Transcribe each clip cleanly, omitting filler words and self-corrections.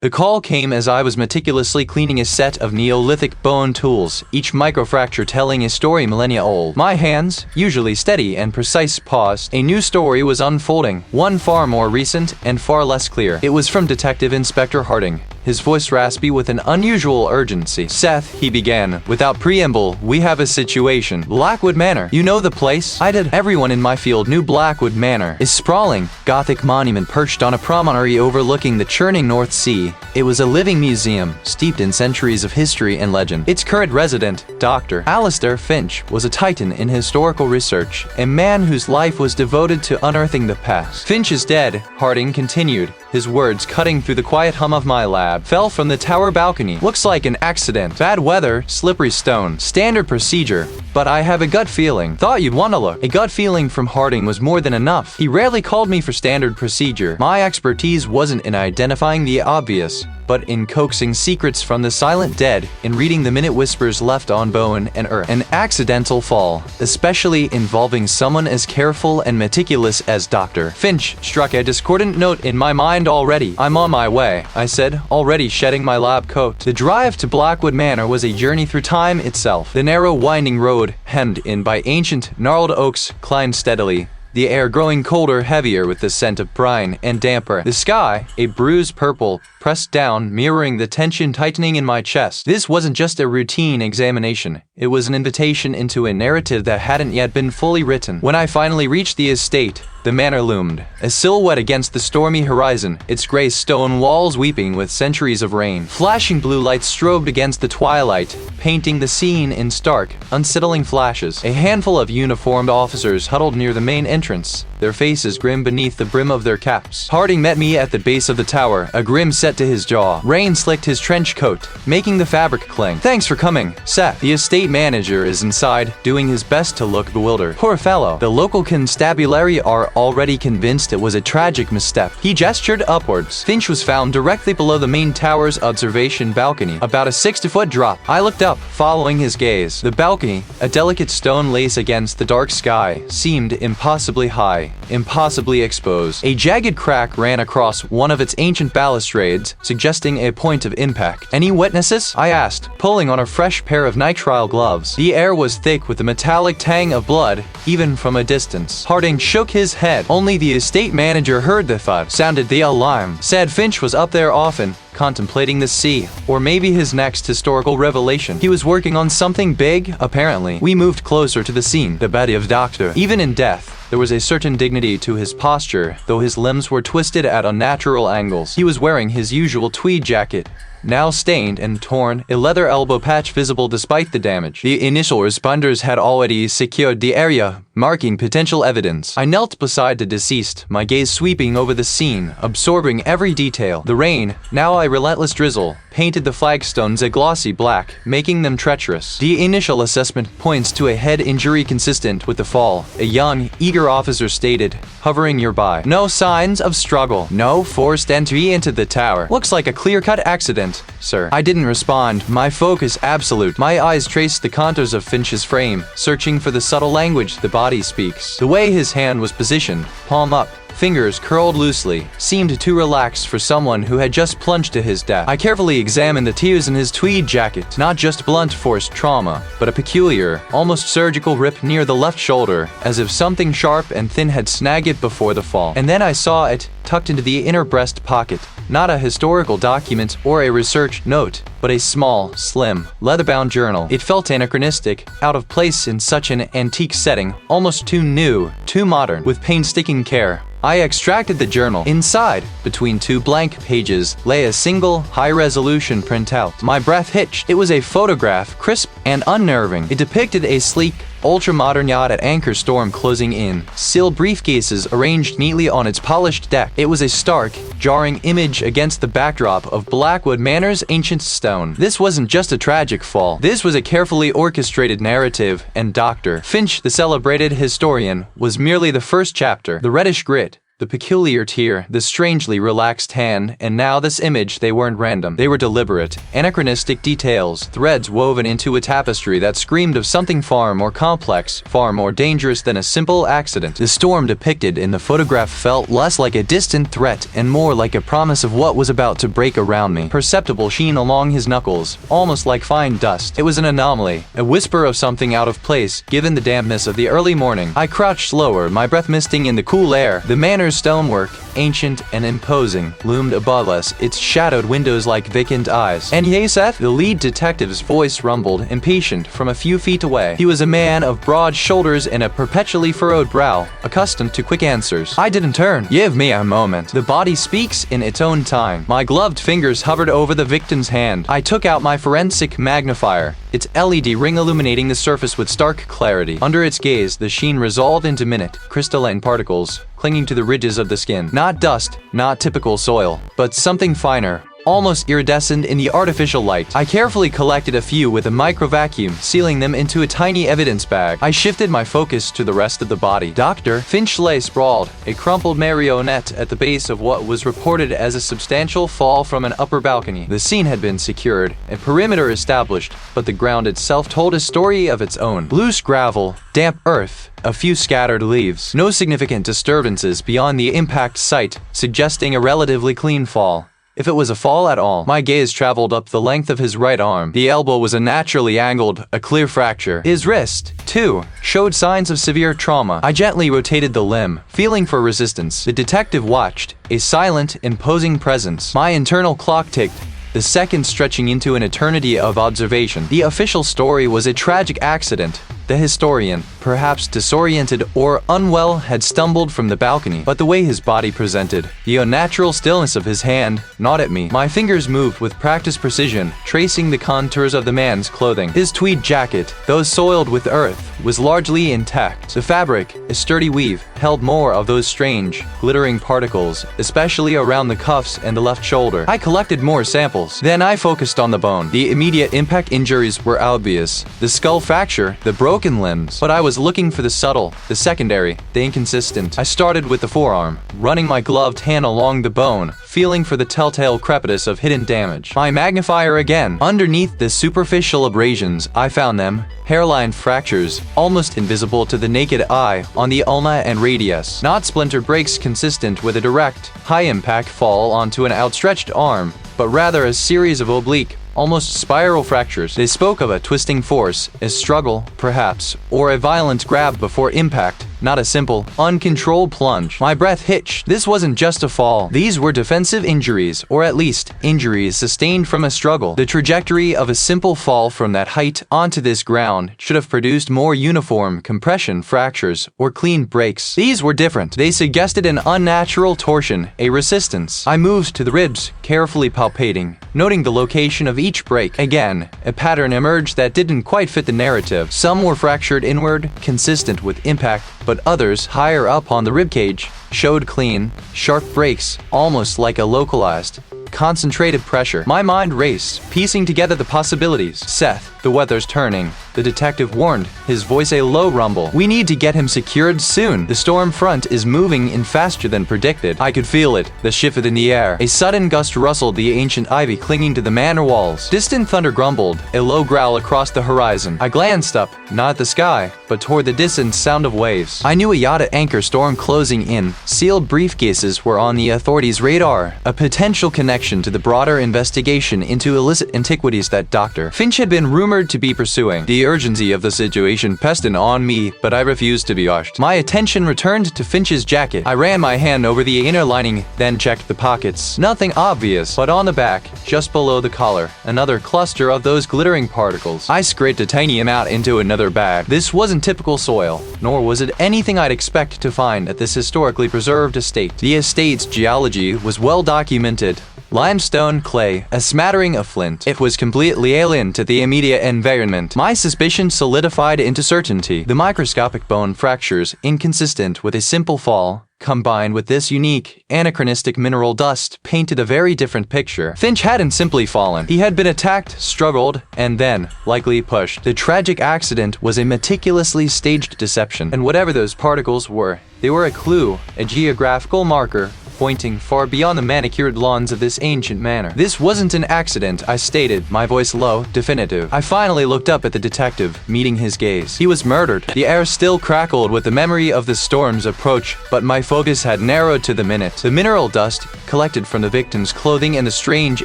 The call came as I was meticulously cleaning a set of Neolithic bone tools, each microfracture telling a story millennia old. My hands, usually steady and precise, paused. A new story was unfolding, one far more recent and far less clear. It was from Detective Inspector Harding, his voice raspy with an unusual urgency. "Seth," he began, without preamble, "we have a situation. Blackwood Manor. You know the place?" I did. Everyone in my field knew Blackwood Manor. A sprawling, gothic monument perched on a promontory overlooking the churning North Sea. It was a living museum, steeped in centuries of history and legend. Its current resident, Dr. Alistair Finch, was a titan in historical research, a man whose life was devoted to unearthing the past. "Finch is dead," Harding continued, his words cutting through the quiet hum of my lab. "Fell from the tower balcony. Looks like an accident. Bad weather, slippery stone. Standard procedure. But I have a gut feeling. Thought you'd want to look." A gut feeling from Harding was more than enough. He rarely called me for standard procedure. My expertise wasn't in identifying the obvious, but in coaxing secrets from the silent dead, in reading the minute whispers left on bone and earth. An accidental fall, especially involving someone as careful and meticulous as Dr. Finch, struck a discordant note in my mind already. "I'm on my way," I said, already shedding my lab coat. The drive to Blackwood Manor was a journey through time itself. The narrow, winding road, hemmed in by ancient, gnarled oaks, climbed steadily, the air growing colder, heavier with the scent of brine and damper. The sky, a bruised purple, pressed down, mirroring the tension tightening in my chest. This wasn't just a routine examination. It was an invitation into a narrative that hadn't yet been fully written. When I finally reached the estate, the manor loomed, a silhouette against the stormy horizon, its gray stone walls weeping with centuries of rain. Flashing blue lights strobed against the twilight, painting the scene in stark, unsettling flashes. A handful of uniformed officers huddled near the main entrance, their faces grim beneath the brim of their caps. Harding met me at the base of the tower, a grim set to his jaw. Rain slicked his trench coat, making the fabric cling. "Thanks for coming, Seth. The estate manager is inside, doing his best to look bewildered. Poor fellow. The local constabulary are already convinced it was a tragic misstep." He gestured upwards. Finch was found directly below the main tower's observation balcony, about a 60-foot drop. I looked up, following his gaze. The balcony, a delicate stone lace against the dark sky, seemed impossibly high, impossibly exposed. A jagged crack ran across one of its ancient balustrades, suggesting a point of impact. "Any witnesses?" I asked, pulling on a fresh pair of nitrile gloves. The air was thick with the metallic tang of blood, even from a distance. Harding shook his head. "Only the estate manager heard the thud. Sounded the alarm. Said Finch was up there often, contemplating the sea, or maybe his next historical revelation. He was working on something big, apparently." We moved closer to the scene. The body of Doctor. Even in death, there was a certain dignity to his posture, though his limbs were twisted at unnatural angles. He was wearing his usual tweed jacket, now stained and torn, a leather elbow patch visible despite the damage. The initial responders had already secured the area, marking potential evidence. I knelt beside the deceased, my gaze sweeping over the scene, absorbing every detail. The rain, now a relentless drizzle, painted the flagstones a glossy black, making them treacherous. The initial assessment points to a head injury consistent with the fall, a young, eager officer stated, hovering nearby. "No signs of struggle. No forced entry into the tower. Looks like a clear-cut accident, sir." I didn't respond, my focus absolute. My eyes traced the contours of Finch's frame, searching for the subtle language the body speaks. The way his hand was positioned, palm up, fingers curled loosely, seemed too relaxed for someone who had just plunged to his death. I carefully examined the tears in his tweed jacket. Not just blunt force trauma, but a peculiar, almost surgical rip near the left shoulder, as if something sharp and thin had snagged it before the fall. And then I saw it, tucked into the inner breast pocket. Not a historical document or a research note, but a small, slim, leather-bound journal. It felt anachronistic, out of place in such an antique setting, almost too new, too modern. With painstaking care, I extracted the journal. Inside, between two blank pages, lay a single, high-resolution printout. My breath hitched. It was a photograph, crisp and unnerving. It depicted a sleek, ultra-modern yacht at anchor storm closing in, sealed briefcases arranged neatly on its polished deck. It was a stark, jarring image against the backdrop of Blackwood Manor's ancient stone. This wasn't just a tragic fall. This was a carefully orchestrated narrative, and Dr. Finch, the celebrated historian, was merely the first chapter. The reddish grit, The peculiar tear, the strangely relaxed hand, and now this image, they weren't random. They were deliberate, anachronistic details, threads woven into a tapestry that screamed of something far more complex, far more dangerous than a simple accident. The storm depicted in the photograph felt less like a distant threat and more like a promise of what was about to break around me. Perceptible sheen along his knuckles, almost like fine dust. It was an anomaly, a whisper of something out of place, given the dampness of the early morning. I crouched slower, my breath misting in the cool air. The manor's stonework, ancient and imposing, loomed above us, its shadowed windows like vacant eyes. "And ye, Seth?" The lead detective's voice rumbled, impatient, from a few feet away. He was a man of broad shoulders and a perpetually furrowed brow, accustomed to quick answers. I didn't turn. "Give me a moment. The body speaks in its own time." My gloved fingers hovered over the victim's hand. I took out my forensic magnifier, its LED ring illuminating the surface with stark clarity. Under its gaze, the sheen resolved into minute, crystalline particles, clinging to the ridges of the skin. Not dust, not typical soil, but something finer, almost iridescent in the artificial light. I carefully collected a few with a micro-vacuum, sealing them into a tiny evidence bag. I shifted my focus to the rest of the body. Dr. Finch lay sprawled, a crumpled marionette at the base of what was reported as a substantial fall from an upper balcony. The scene had been secured, a perimeter established, but the ground itself told a story of its own. Loose gravel, damp earth, a few scattered leaves. No significant disturbances beyond the impact site, suggesting a relatively clean fall. If it was a fall at all, my gaze traveled up the length of his right arm. The elbow was unnaturally angled, a clear fracture. His wrist, too, showed signs of severe trauma. I gently rotated the limb, feeling for resistance. The detective watched, a silent, imposing presence. My internal clock ticked, the seconds stretching into an eternity of observation. The official story was a tragic accident. The historian, perhaps disoriented or unwell, had stumbled from the balcony, but the way his body presented, the unnatural stillness of his hand, gnawed at me. My fingers moved with practiced precision, tracing the contours of the man's clothing. His tweed jacket, though soiled with earth, was largely intact. The fabric, a sturdy weave, held more of those strange, glittering particles, especially around the cuffs and the left shoulder. I collected more samples. Then I focused on the bone. The immediate impact injuries were obvious. The skull fracture, the broken limbs. But I was looking for the subtle, the secondary, the inconsistent. I started with the forearm, running my gloved hand along the bone, feeling for the telltale crepitus of hidden damage. My magnifier again. Underneath the superficial abrasions, I found them, hairline fractures, almost invisible to the naked eye, on the ulna and radius. Not splinter breaks consistent with a direct, high-impact fall onto an outstretched arm, but rather a series of oblique, almost spiral fractures. They spoke of a twisting force, a struggle, perhaps, or a violent grab before impact, not a simple, uncontrolled plunge. My breath hitched. This wasn't just a fall. These were defensive injuries, or at least, injuries sustained from a struggle. The trajectory of a simple fall from that height onto this ground should have produced more uniform compression fractures or clean breaks. These were different. They suggested an unnatural torsion, a resistance. I moved to the ribs, carefully palpating, noting the location of each break. Again, a pattern emerged that didn't quite fit the narrative. Some were fractured inward, consistent with impact, but others, higher up on the ribcage, showed clean, sharp breaks, almost like a localized, concentrated pressure. My mind raced, piecing together the possibilities. "Seth, the weather's turning," the detective warned, his voice a low rumble. "We need to get him secured soon. The storm front is moving in faster than predicted." I could feel it, the shift in the air. A sudden gust rustled the ancient ivy clinging to the manor walls. Distant thunder grumbled, a low growl across the horizon. I glanced up, not at the sky, but toward the distant sound of waves. I knew a yacht at anchor, storm closing in. Sealed briefcases were on the authorities' radar, a potential connection to the broader investigation into illicit antiquities that Dr. Finch had been rumored to be pursuing. The urgency of the situation pressed in on me, but I refused to be hushed. My attention returned to Finch's jacket. I ran my hand over the inner lining, then checked the pockets. Nothing obvious, but on the back, just below the collar, another cluster of those glittering particles. I scraped a tiny amount into another bag. This wasn't typical soil, nor was it anything I'd expect to find at this historically preserved estate. The estate's geology was well documented, limestone, clay, a smattering of flint. It was completely alien to the immediate environment. My suspicion solidified into certainty. The microscopic bone fractures, inconsistent with a simple fall, combined with this unique, anachronistic mineral dust, painted a very different picture. Finch hadn't simply fallen. He had been attacked, struggled, and then, likely pushed. The tragic accident was a meticulously staged deception, and whatever those particles were, they were a clue, a geographical marker, pointing far beyond the manicured lawns of this ancient manor. This wasn't an accident, I stated, my voice low, definitive. I finally looked up at the detective, meeting his gaze. He was murdered. The air still crackled with the memory of the storm's approach, but my focus had narrowed to the minute. The mineral dust, collected from the victim's clothing and the strange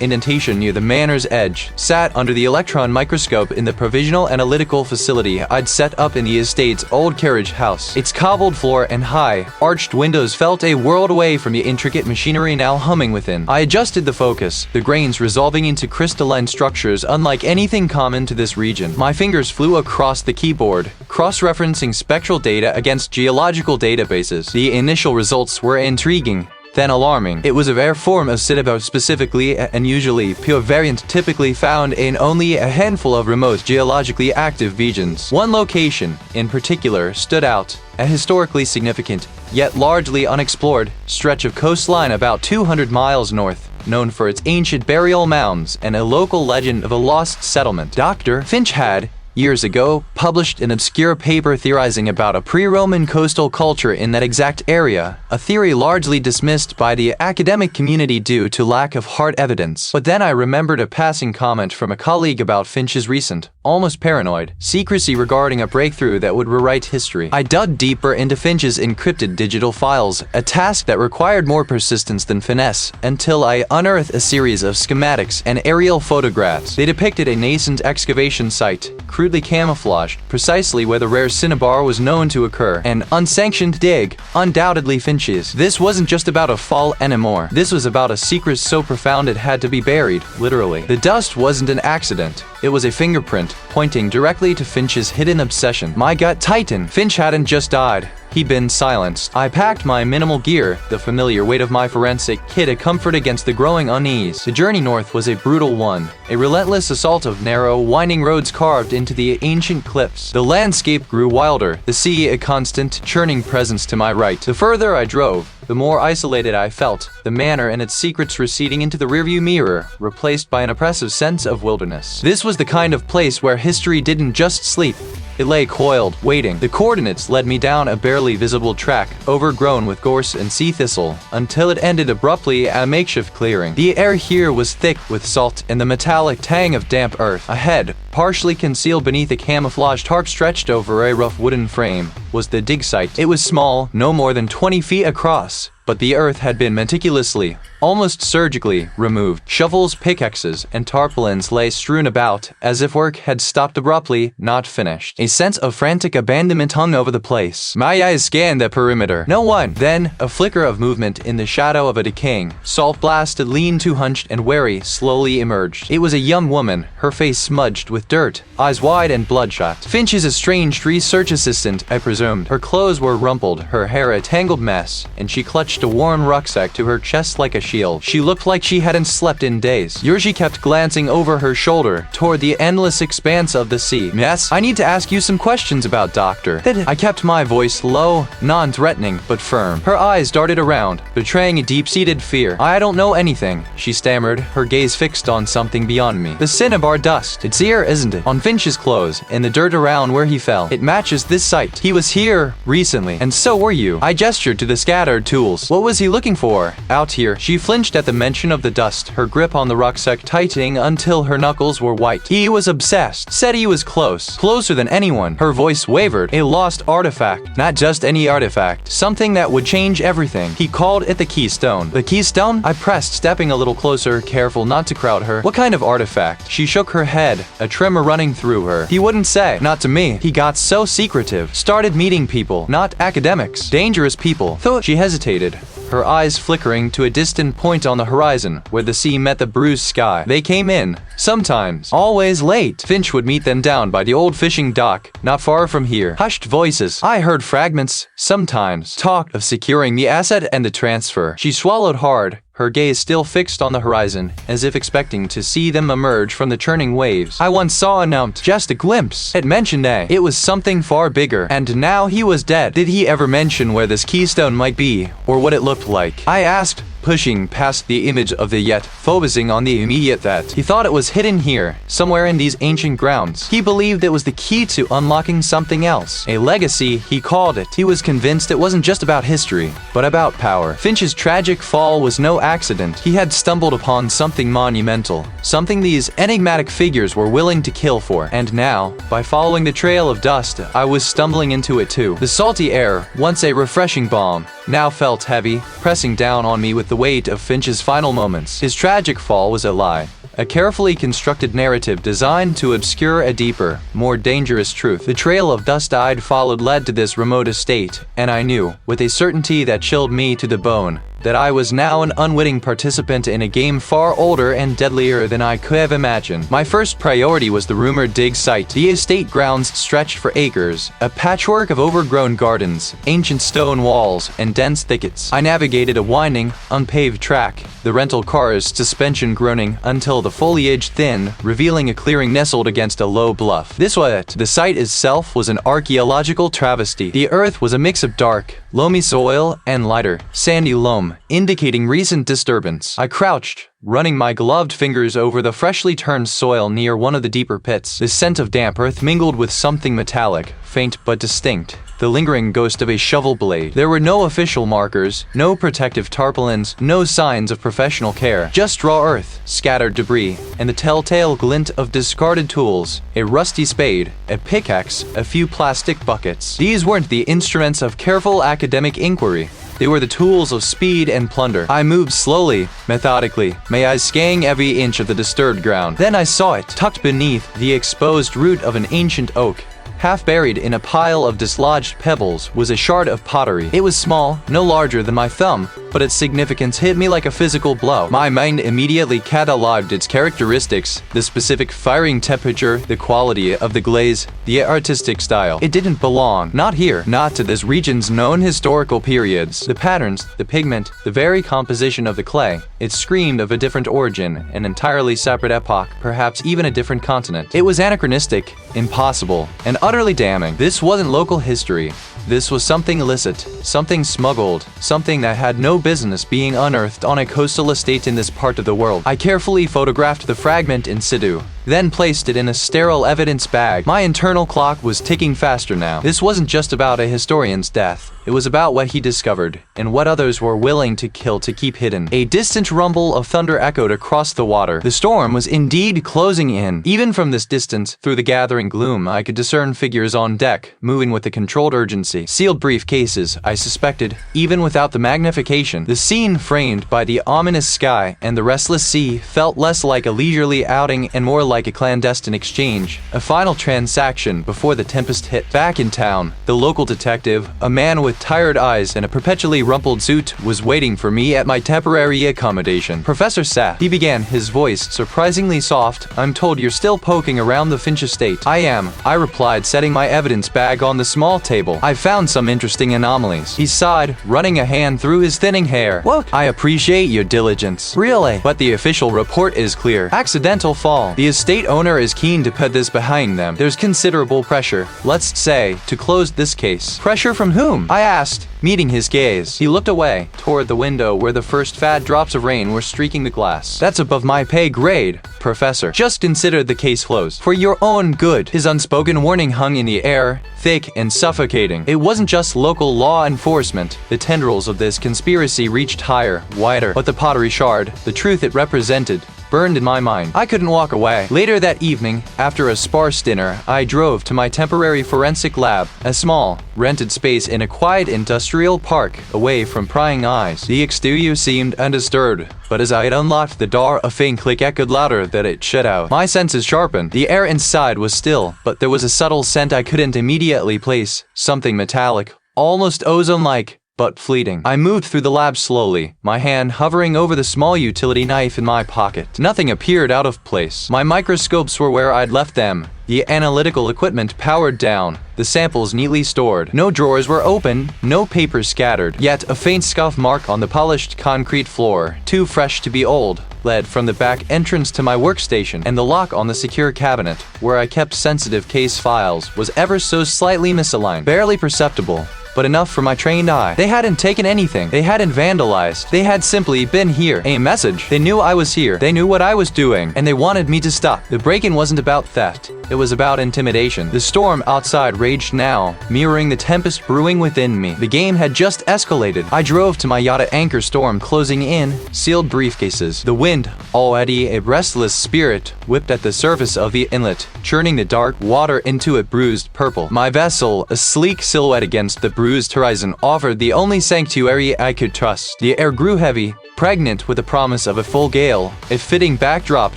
indentation near the manor's edge, sat under the electron microscope in the provisional analytical facility I'd set up in the estate's old carriage house. Its cobbled floor and high, arched windows felt a world away from the intricate machinery now humming within. I adjusted the focus, the grains resolving into crystalline structures unlike anything common to this region. My fingers flew across the keyboard, cross-referencing spectral data against geological databases. The initial results were intriguing, then alarming. It was a rare form of Citabo, specifically and usually pure variant typically found in only a handful of remote geologically active regions. One location, in particular, stood out, a historically significant, yet largely unexplored, stretch of coastline about 200 miles north, known for its ancient burial mounds and a local legend of a lost settlement. Dr. Finch had, years ago, published an obscure paper theorizing about a pre-Roman coastal culture in that exact area, a theory largely dismissed by the academic community due to lack of hard evidence. But then I remembered a passing comment from a colleague about Finch's recent, almost paranoid, secrecy regarding a breakthrough that would rewrite history. I dug deeper into Finch's encrypted digital files, a task that required more persistence than finesse, until I unearthed a series of schematics and aerial photographs. They depicted a nascent excavation site, crudely camouflaged, precisely where the rare cinnabar was known to occur. An unsanctioned dig, undoubtedly Finch's. This wasn't just about a fall anymore. This was about a secret so profound it had to be buried, literally. The dust wasn't an accident. It was a fingerprint, pointing directly to Finch's hidden obsession. My gut tightened. Finch hadn't just died. He'd been silenced. I packed my minimal gear, the familiar weight of my forensic kit a comfort against the growing unease. The journey north was a brutal one, a relentless assault of narrow, winding roads carved into the ancient cliffs. The landscape grew wilder, the sea a constant, churning presence to my right. The further I drove, the more isolated I felt, the manor and its secrets receding into the rearview mirror, replaced by an oppressive sense of wilderness. This was the kind of place where history didn't just sleep. It lay coiled, waiting. The coordinates led me down a barely visible track, overgrown with gorse and sea thistle, until it ended abruptly at a makeshift clearing. The air here was thick with salt and the metallic tang of damp earth. Ahead, partially concealed beneath a camouflaged tarp stretched over a rough wooden frame, was the dig site. It was small, no more than 20 feet across, but the earth had been meticulously, almost surgically, removed. Shovels, pickaxes, and tarpaulins lay strewn about, as if work had stopped abruptly, not finished. A sense of frantic abandonment hung over the place. My eyes scanned the perimeter. No one. Then, a flicker of movement in the shadow of a decaying, salt-blasted lean-to hunched and wary, slowly emerged. It was a young woman, her face smudged with dirt, eyes wide and bloodshot. Finch's estranged research assistant, I presumed. Her clothes were rumpled, her hair a tangled mess, and she clutched a worn rucksack to her chest like a shield. She looked like she hadn't slept in days. Yourji kept glancing over her shoulder toward the endless expanse of the sea. Yes, I need to ask you some questions about Doctor. I kept my voice low, non-threatening, but firm. Her eyes darted around, betraying a deep-seated fear. I don't know anything, she stammered, her gaze fixed on something beyond me. The cinnabar dust. It's here, isn't it? On Finch's clothes, in the dirt around where he fell. It matches this site. He was here recently, and so were you. I gestured to the scattered tools. What was he looking for? Out here. She flinched at the mention of the dust, her grip on the rucksack tightening until her knuckles were white. He was obsessed. Said he was close. Closer than anyone. Her voice wavered. A lost artifact. Not just any artifact. Something that would change everything. He called it the keystone. The keystone? I pressed, stepping a little closer, careful not to crowd her. What kind of artifact? She shook her head, a tremor running through her. He wouldn't say. Not to me. He got so secretive. Started meeting people. Not academics. Dangerous people. She hesitated, her eyes flickering to a distant point on the horizon where the sea met the bruised sky. They came in, sometimes, always late. Finch would meet them down by the old fishing dock, not far from here. Hushed voices. I heard fragments, sometimes, talk of securing the asset and the transfer. She swallowed hard, her gaze still fixed on the horizon, as if expecting to see them emerge from the churning waves. I once saw a gnome, just a glimpse. It mentioned it was something far bigger, and now he was dead. Did he ever mention where this keystone might be, or what it looked like? I asked, pushing past the image of the yet, focusing on the immediate that he thought it was hidden here, somewhere in these ancient grounds. He believed it was the key to unlocking something else. A legacy, he called it. He was convinced it wasn't just about history, but about power. Finch's tragic fall was no accident. He had stumbled upon something monumental, something these enigmatic figures were willing to kill for. And now, by following the trail of dust, I was stumbling into it too. The salty air, once a refreshing balm, now felt heavy, pressing down on me with the weight of Finch's final moments. His tragic fall was a lie. A carefully constructed narrative designed to obscure a deeper, more dangerous truth. The trail of dust I'd followed led to this remote estate, and I knew, with a certainty that chilled me to the bone, that I was now an unwitting participant in a game far older and deadlier than I could have imagined. My first priority was the rumored dig site. The estate grounds stretched for acres, a patchwork of overgrown gardens, ancient stone walls, and dense thickets. I navigated a winding, unpaved track, the rental car's suspension groaning until the foliage thinned, revealing a clearing nestled against a low bluff. This was it. The site itself was an archaeological travesty. The earth was a mix of dark, loamy soil and lighter, sandy loam, indicating recent disturbance. I crouched, running my gloved fingers over the freshly turned soil near one of the deeper pits. The scent of damp earth mingled with something metallic, faint but distinct, the lingering ghost of a shovel blade. There were no official markers, no protective tarpaulins, no signs of professional care, just raw earth, scattered debris, and the telltale glint of discarded tools, a rusty spade, a pickaxe, a few plastic buckets. These weren't the instruments of careful academic inquiry. They were the tools of speed and plunder. I moved slowly, methodically, my eyes scanning every inch of the disturbed ground. Then I saw it, tucked beneath the exposed root of an ancient oak. Half buried in a pile of dislodged pebbles was a shard of pottery. It was small, no larger than my thumb, but its significance hit me like a physical blow. My mind immediately cataloged its characteristics, the specific firing temperature, the quality of the glaze, the artistic style. It didn't belong, not here, not to this region's known historical periods. The patterns, the pigment, the very composition of the clay, it screamed of a different origin, an entirely separate epoch, perhaps even a different continent. It was anachronistic, impossible, and utterly damning. This wasn't local history. This was something illicit, something smuggled, something that had no business being unearthed on a coastal estate in this part of the world. I carefully photographed the fragment in situ, then placed it in a sterile evidence bag. My internal clock was ticking faster now. This wasn't just about a historian's death. It was about what he discovered, and what others were willing to kill to keep hidden. A distant rumble of thunder echoed across the water. The storm was indeed closing in. Even from this distance, through the gathering gloom, I could discern figures on deck, moving with a controlled urgency. Sealed briefcases, I suspected, even without the magnification. The scene framed by the ominous sky and the restless sea felt less like a leisurely outing and more like a clandestine exchange, a final transaction before the tempest hit. Back in town, the local detective, a man with tired eyes and a perpetually rumpled suit, was waiting for me at my temporary accommodation. Professor Seth, he began, his voice surprisingly soft. I'm told you're still poking around the Finch estate. I am, I replied, setting my evidence bag on the small table. I found some interesting anomalies. He sighed, running a hand through his thinning hair. What? I appreciate your diligence. Really? But the official report is clear. Accidental fall. The estate owner is keen to put this behind them. There's considerable pressure, let's say, to close this case. Pressure from whom? I asked, meeting his gaze. He looked away, toward the window where the first fat drops of rain were streaking the glass. That's above my pay grade, Professor. Just consider the case closed. For your own good. His unspoken warning hung in the air, thick and suffocating. It wasn't just local law enforcement. The tendrils of this conspiracy reached higher, wider. But the pottery shard, the truth it represented, burned in my mind. I couldn't walk away. Later that evening, after a sparse dinner, I drove to my temporary forensic lab, a small, rented space in a quiet industrial park, away from prying eyes. The exterior seemed undisturbed, but as I had unlocked the door, a faint click echoed louder than it shut out. My senses sharpened. The air inside was still, but there was a subtle scent I couldn't immediately place, something metallic, almost ozone-like, but fleeting. I moved through the lab slowly, my hand hovering over the small utility knife in my pocket. Nothing appeared out of place. My microscopes were where I'd left them, The analytical equipment powered down, the samples neatly stored. No drawers were open, no papers scattered. Yet a faint scuff mark on the polished concrete floor, too fresh to be old, led from the back entrance to my workstation, and the lock on the secure cabinet, where I kept sensitive case files, was ever so slightly misaligned, barely perceptible, but enough for my trained eye. They hadn't taken anything. They hadn't vandalized. They had simply been here. A message. They knew I was here. They knew what I was doing, and they wanted me to stop. The break-in wasn't about theft. It was about intimidation. The storm outside raged now, mirroring the tempest brewing within me. The game had just escalated. I drove to my yacht at anchor, storm closing in, sealed briefcases. The wind, already a restless spirit, whipped at the surface of the inlet, churning the dark water into a bruised purple. My vessel, a sleek silhouette against the bruised horizon, offered the only sanctuary I could trust. The air grew heavy, pregnant with the promise of a full gale, a fitting backdrop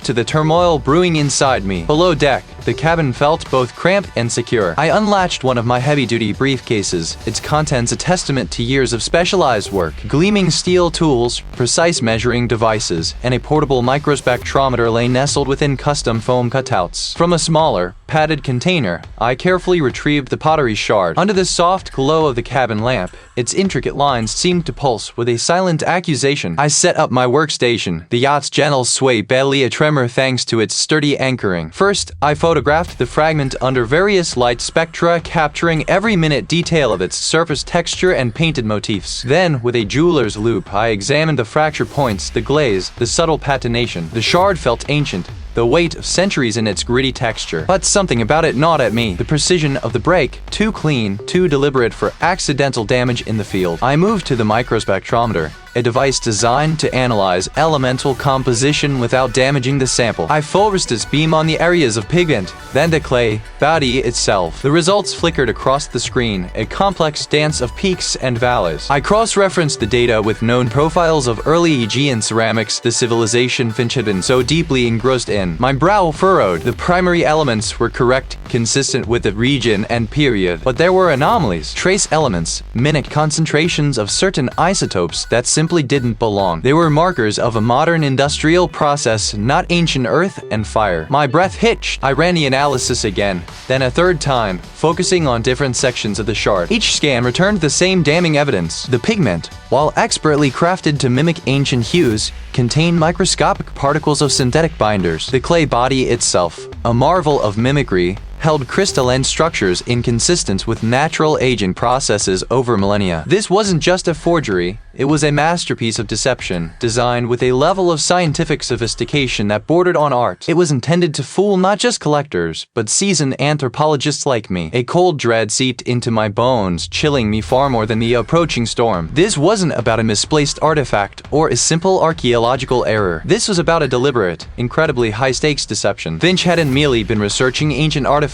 to the turmoil brewing inside me. Below deck, the cabin felt both cramped and secure. I unlatched one of my heavy-duty briefcases, its contents a testament to years of specialized work. Gleaming steel tools, precise measuring devices, and a portable microspectrometer lay nestled within custom foam cutouts. From a smaller, padded container, I carefully retrieved the pottery shard. Under the soft glow of the cabin lamp, its intricate lines seemed to pulse with a silent accusation. I set up my workstation, the yacht's gentle sway barely a tremor thanks to its sturdy anchoring. First, I photographed the fragment under various light spectra, capturing every minute detail of its surface texture and painted motifs. Then, with a jeweler's loupe, I examined the fracture points, the glaze, the subtle patination. The shard felt ancient, the weight of centuries in its gritty texture. But something about it gnawed at me. The precision of the break, too clean, too deliberate for accidental damage in the field. I moved to the microspectrometer, a device designed to analyze elemental composition without damaging the sample. I focused its beam on the areas of pigment, then the clay body itself. The results flickered across the screen, a complex dance of peaks and valleys. I cross-referenced the data with known profiles of early Aegean ceramics, the civilization Finch had been so deeply engrossed in. My brow furrowed. The primary elements were correct, consistent with the region and period, but there were anomalies. Trace elements, minute concentrations of certain isotopes that simply didn't belong. They were markers of a modern industrial process, not ancient earth and fire. My breath hitched. I ran the analysis again, then a third time, focusing on different sections of the shard. Each scan returned the same damning evidence. The pigment, while expertly crafted to mimic ancient hues, contained microscopic particles of synthetic binders. The clay body itself, a marvel of mimicry, held crystalline structures inconsistent with natural aging processes over millennia. This wasn't just a forgery, it was a masterpiece of deception, designed with a level of scientific sophistication that bordered on art. It was intended to fool not just collectors, but seasoned anthropologists like me. A cold dread seeped into my bones, chilling me far more than the approaching storm. This wasn't about a misplaced artifact or a simple archaeological error. This was about a deliberate, incredibly high-stakes deception. Finch hadn't merely been researching ancient artifacts.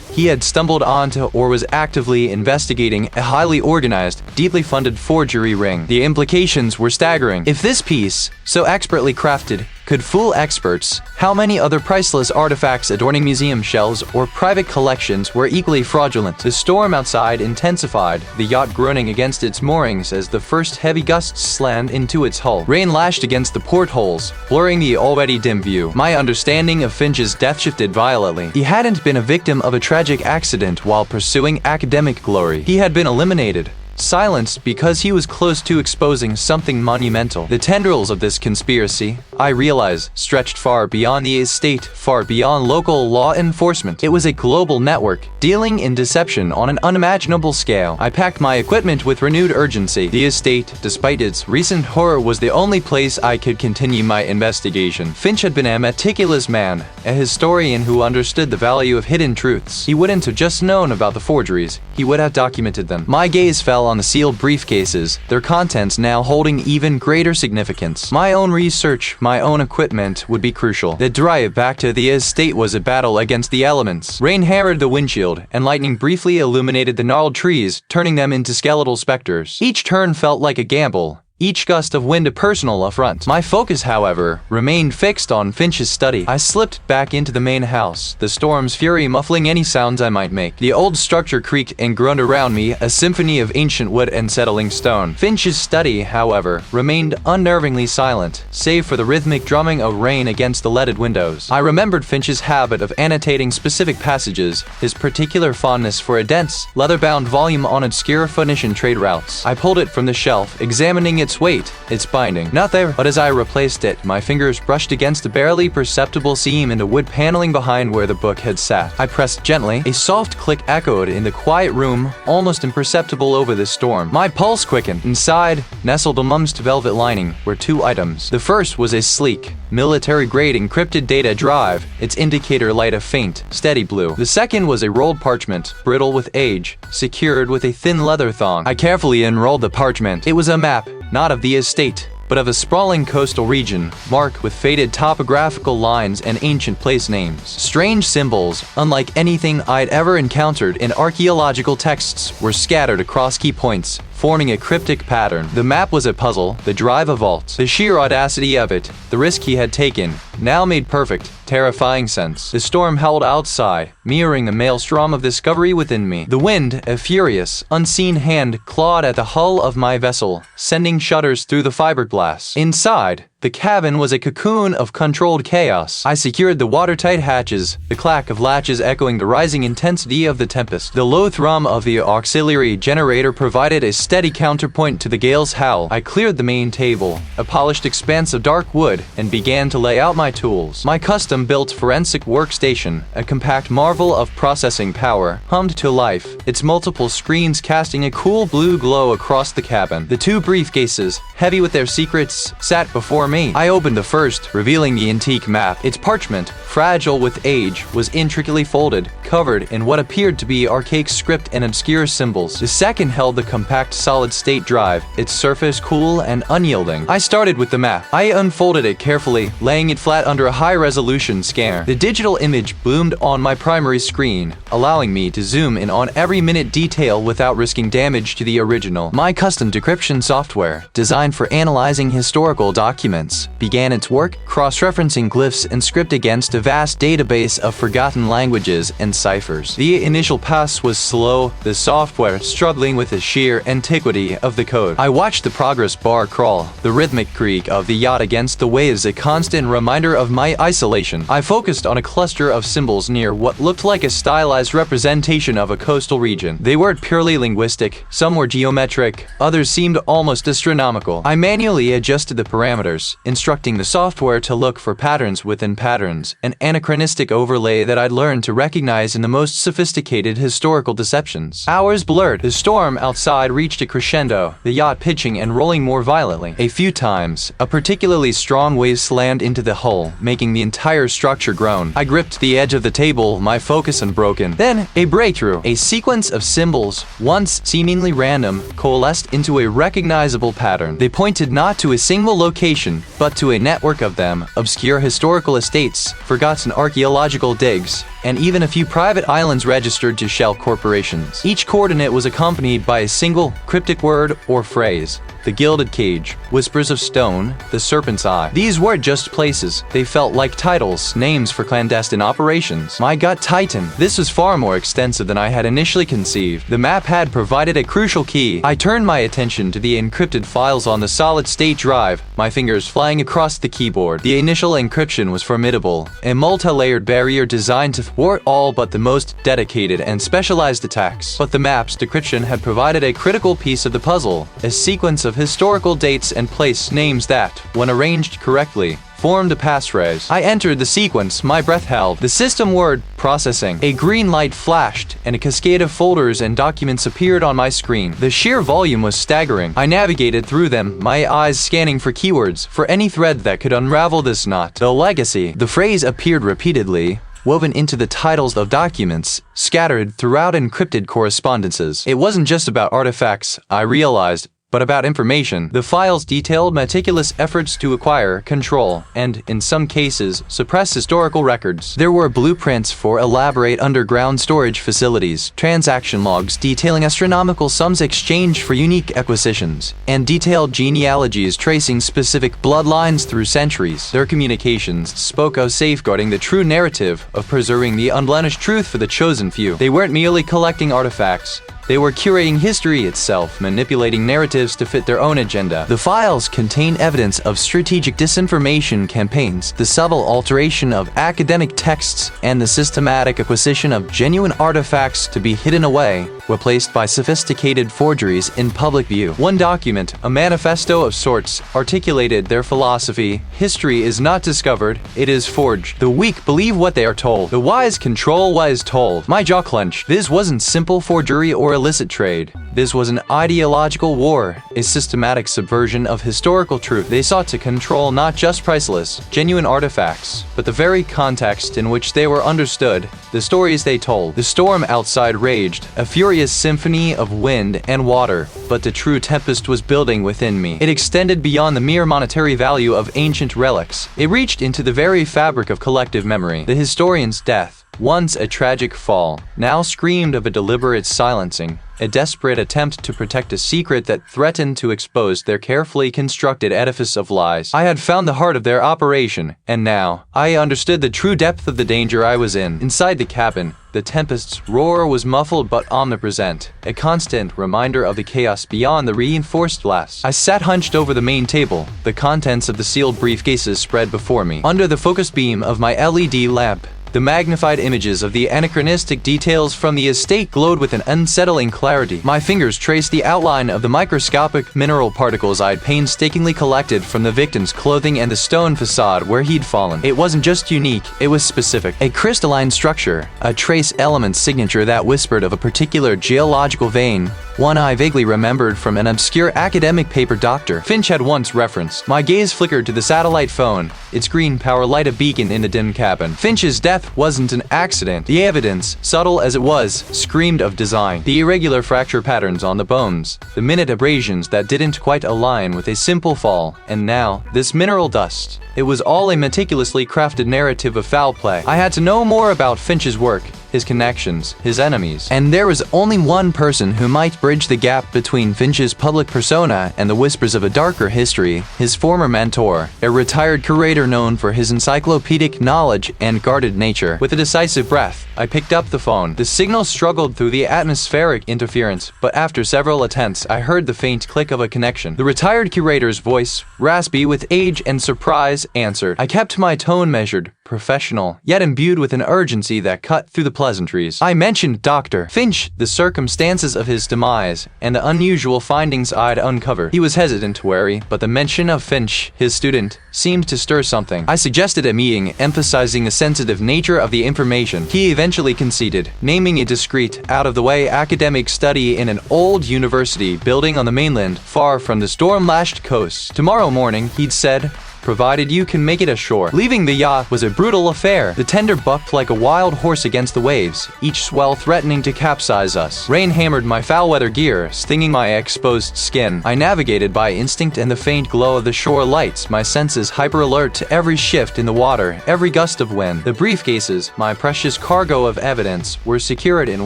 He had stumbled onto or was actively investigating a highly organized, deeply funded forgery ring. The implications were staggering. If this piece, so expertly crafted, could fool experts, how many other priceless artifacts adorning museum shelves or private collections were equally fraudulent? The storm outside intensified, the yacht groaning against its moorings as the first heavy gusts slammed into its hull. Rain lashed against the portholes, blurring the already dim view. My understanding of Finch's death shifted violently. He hadn't been a victim of a tragic accident while pursuing academic glory. He had been eliminated, silenced because he was close to exposing something monumental. The tendrils of this conspiracy, I realized, stretched far beyond the estate, far beyond local law enforcement. It was a global network, dealing in deception on an unimaginable scale. I packed my equipment with renewed urgency. The estate, despite its recent horror, was the only place I could continue my investigation. Finch had been a meticulous man, a historian who understood the value of hidden truths. He wouldn't have just known about the forgeries, he would have documented them. My gaze fell on the sealed briefcases, their contents now holding even greater significance. My own research, my own equipment would be crucial. The drive back to the estate was a battle against the elements. Rain harrowed the windshield, and lightning briefly illuminated the gnarled trees, turning them into skeletal specters. Each turn felt like a gamble, each gust of wind a personal affront. My focus, however, remained fixed on Finch's study. I slipped back into the main house, the storm's fury muffling any sounds I might make. The old structure creaked and groaned around me, a symphony of ancient wood and settling stone. Finch's study, however, remained unnervingly silent, save for the rhythmic drumming of rain against the leaded windows. I remembered Finch's habit of annotating specific passages, his particular fondness for a dense, leather-bound volume on obscure Phoenician trade routes. I pulled it from the shelf, examining its weight, its binding. Not there, but as I replaced it, my fingers brushed against a barely perceptible seam in the wood paneling behind where the book had sat. I pressed gently. A soft click echoed in the quiet room, almost imperceptible over the storm. My pulse quickened. Inside, nestled amongst velvet lining, were two items. The first was a sleek, military-grade encrypted data drive, its indicator light a faint, steady blue. The second was a rolled parchment, brittle with age, secured with a thin leather thong. I carefully unrolled the parchment. It was a map, not of the estate, but of a sprawling coastal region, marked with faded topographical lines and ancient place names. Strange symbols, unlike anything I'd ever encountered in archaeological texts, were scattered across key points, forming a cryptic pattern. The map was a puzzle, the drive a vault. The sheer audacity of it, the risk he had taken, now made perfect, terrifying sense. The storm howled outside, mirroring the maelstrom of discovery within me. The wind, a furious, unseen hand, clawed at the hull of my vessel, sending shudders through the fiberglass. Inside, the cabin was a cocoon of controlled chaos. I secured the watertight hatches, the clack of latches echoing the rising intensity of the tempest. The low thrum of the auxiliary generator provided a steady counterpoint to the gale's howl. I cleared the main table, a polished expanse of dark wood, and began to lay out my tools. My custom-built forensic workstation, a compact marvel of processing power, hummed to life, its multiple screens casting a cool blue glow across the cabin. The two briefcases, heavy with their secrets, sat before me. I opened the first, revealing the antique map. Its parchment, fragile with age, was intricately folded, covered in what appeared to be archaic script and obscure symbols. The second held the compact solid-state drive, its surface cool and unyielding. I started with the map. I unfolded it carefully, laying it flat under a high-resolution scanner. The digital image bloomed on my primary screen, allowing me to zoom in on every minute detail without risking damage to the original. My custom decryption software, designed for analyzing historical documents, began its work, cross-referencing glyphs and script against a vast database of forgotten languages and ciphers. The initial pass was slow, the software struggling with the sheer antiquity of the code. I watched the progress bar crawl, the rhythmic creak of the yacht against the waves a constant reminder of my isolation. I focused on a cluster of symbols near what looked like a stylized representation of a coastal region. They weren't purely linguistic, some were geometric, others seemed almost astronomical. I manually adjusted the parameters, instructing the software to look for patterns within patterns, an anachronistic overlay that I'd learned to recognize in the most sophisticated historical deceptions. Hours blurred. The storm outside reached a crescendo, the yacht pitching and rolling more violently. A few times, a particularly strong wave slammed into the hull, making the entire structure groan. I gripped the edge of the table, my focus unbroken. Then, a breakthrough. A sequence of symbols, once seemingly random, coalesced into a recognizable pattern. They pointed not to a single location, but to a network of them, obscure historical estates, forgotten archaeological digs, and even a few private islands registered to shell corporations. Each coordinate was accompanied by a single, cryptic word or phrase. The Gilded Cage, Whispers of Stone, The Serpent's Eye. These weren't just places, they felt like titles, names for clandestine operations. My gut tightened. This was far more extensive than I had initially conceived. The map had provided a crucial key. I turned my attention to the encrypted files on the solid-state drive, my fingers flying across the keyboard. The initial encryption was formidable, a multi-layered barrier designed to thwart all but the most dedicated and specialized attacks. But the map's decryption had provided a critical piece of the puzzle, a sequence of historical dates and place names that, when arranged correctly, formed a passphrase. I entered the sequence, my breath held. The system word, processing. A green light flashed, and a cascade of folders and documents appeared on my screen. The sheer volume was staggering. I navigated through them, my eyes scanning for keywords, for any thread that could unravel this knot. The legacy. The phrase appeared repeatedly, woven into the titles of documents, scattered throughout encrypted correspondences. It wasn't just about artifacts, I realized. but about information. The files detailed meticulous efforts to acquire, control, and, in some cases, suppress historical records. There were blueprints for elaborate underground storage facilities, transaction logs detailing astronomical sums exchanged for unique acquisitions, and detailed genealogies tracing specific bloodlines through centuries. Their communications spoke of safeguarding the true narrative, of preserving the unblemished truth for the chosen few. They weren't merely collecting artifacts. They were curating history itself, manipulating narratives to fit their own agenda. The files contain evidence of strategic disinformation campaigns, the subtle alteration of academic texts, and the systematic acquisition of genuine artifacts to be hidden away, replaced by sophisticated forgeries in public view. One document, a manifesto of sorts, articulated their philosophy: history is not discovered, it is forged. The weak believe what they are told. The wise control what is told. My jaw clenched. This wasn't simple forgery or illicit trade. This was an ideological war, a systematic subversion of historical truth. They sought to control not just priceless, genuine artifacts, but the very context in which they were understood, the stories they told. The storm outside raged, a furious symphony of wind and water, but the true tempest was building within me. It extended beyond the mere monetary value of ancient relics. It reached into the very fabric of collective memory. The historian's death, once a tragic fall, now screamed of a deliberate silencing, a desperate attempt to protect a secret that threatened to expose their carefully constructed edifice of lies. I had found the heart of their operation, and now I understood the true depth of the danger I was in. Inside the cabin, the tempest's roar was muffled but omnipresent, a constant reminder of the chaos beyond the reinforced glass. I sat hunched over the main table, the contents of the sealed briefcases spread before me. Under the focus beam of my LED lamp, the magnified images of the anachronistic details from the estate glowed with an unsettling clarity. My fingers traced the outline of the microscopic mineral particles I'd painstakingly collected from the victim's clothing and the stone facade where he'd fallen. It wasn't just unique, it was specific. A crystalline structure, a trace element signature that whispered of a particular geological vein, one I vaguely remembered from an obscure academic paper Dr. Finch had once referenced. My gaze flickered to the satellite phone, its green power light a beacon in the dim cabin. Finch's death wasn't an accident. The evidence, subtle as it was, screamed of design. The irregular fracture patterns on the bones, the minute abrasions that didn't quite align with a simple fall, and now, this mineral dust. It was all a meticulously crafted narrative of foul play. I had to know more about Finch's work, his connections, his enemies. And there was only one person who might bridge the gap between Finch's public persona and the whispers of a darker history, his former mentor, a retired curator known for his encyclopedic knowledge and guarded nature. With a decisive breath, I picked up the phone. The signal struggled through the atmospheric interference, but after several attempts, I heard the faint click of a connection. The retired curator's voice, raspy with age and surprise, answered. I kept my tone measured, professional, yet imbued with an urgency that cut through the pleasantries. I mentioned Dr. Finch, the circumstances of his demise, and the unusual findings I'd uncovered. He was hesitant to worry, but the mention of Finch, his student, seemed to stir something. I suggested a meeting, emphasizing the sensitive nature of the information. He eventually conceded, naming a discreet, out-of-the-way academic study in an old university building on the mainland, far from the storm-lashed coast. Tomorrow morning, he'd said, provided you can make it ashore. Leaving the yacht was a brutal affair. The tender bucked like a wild horse against the waves, each swell threatening to capsize us. Rain hammered my foul-weather gear, stinging my exposed skin. I navigated by instinct and the faint glow of the shore lights, my senses hyper-alert to every shift in the water, every gust of wind. The briefcases, my precious cargo of evidence, were secured in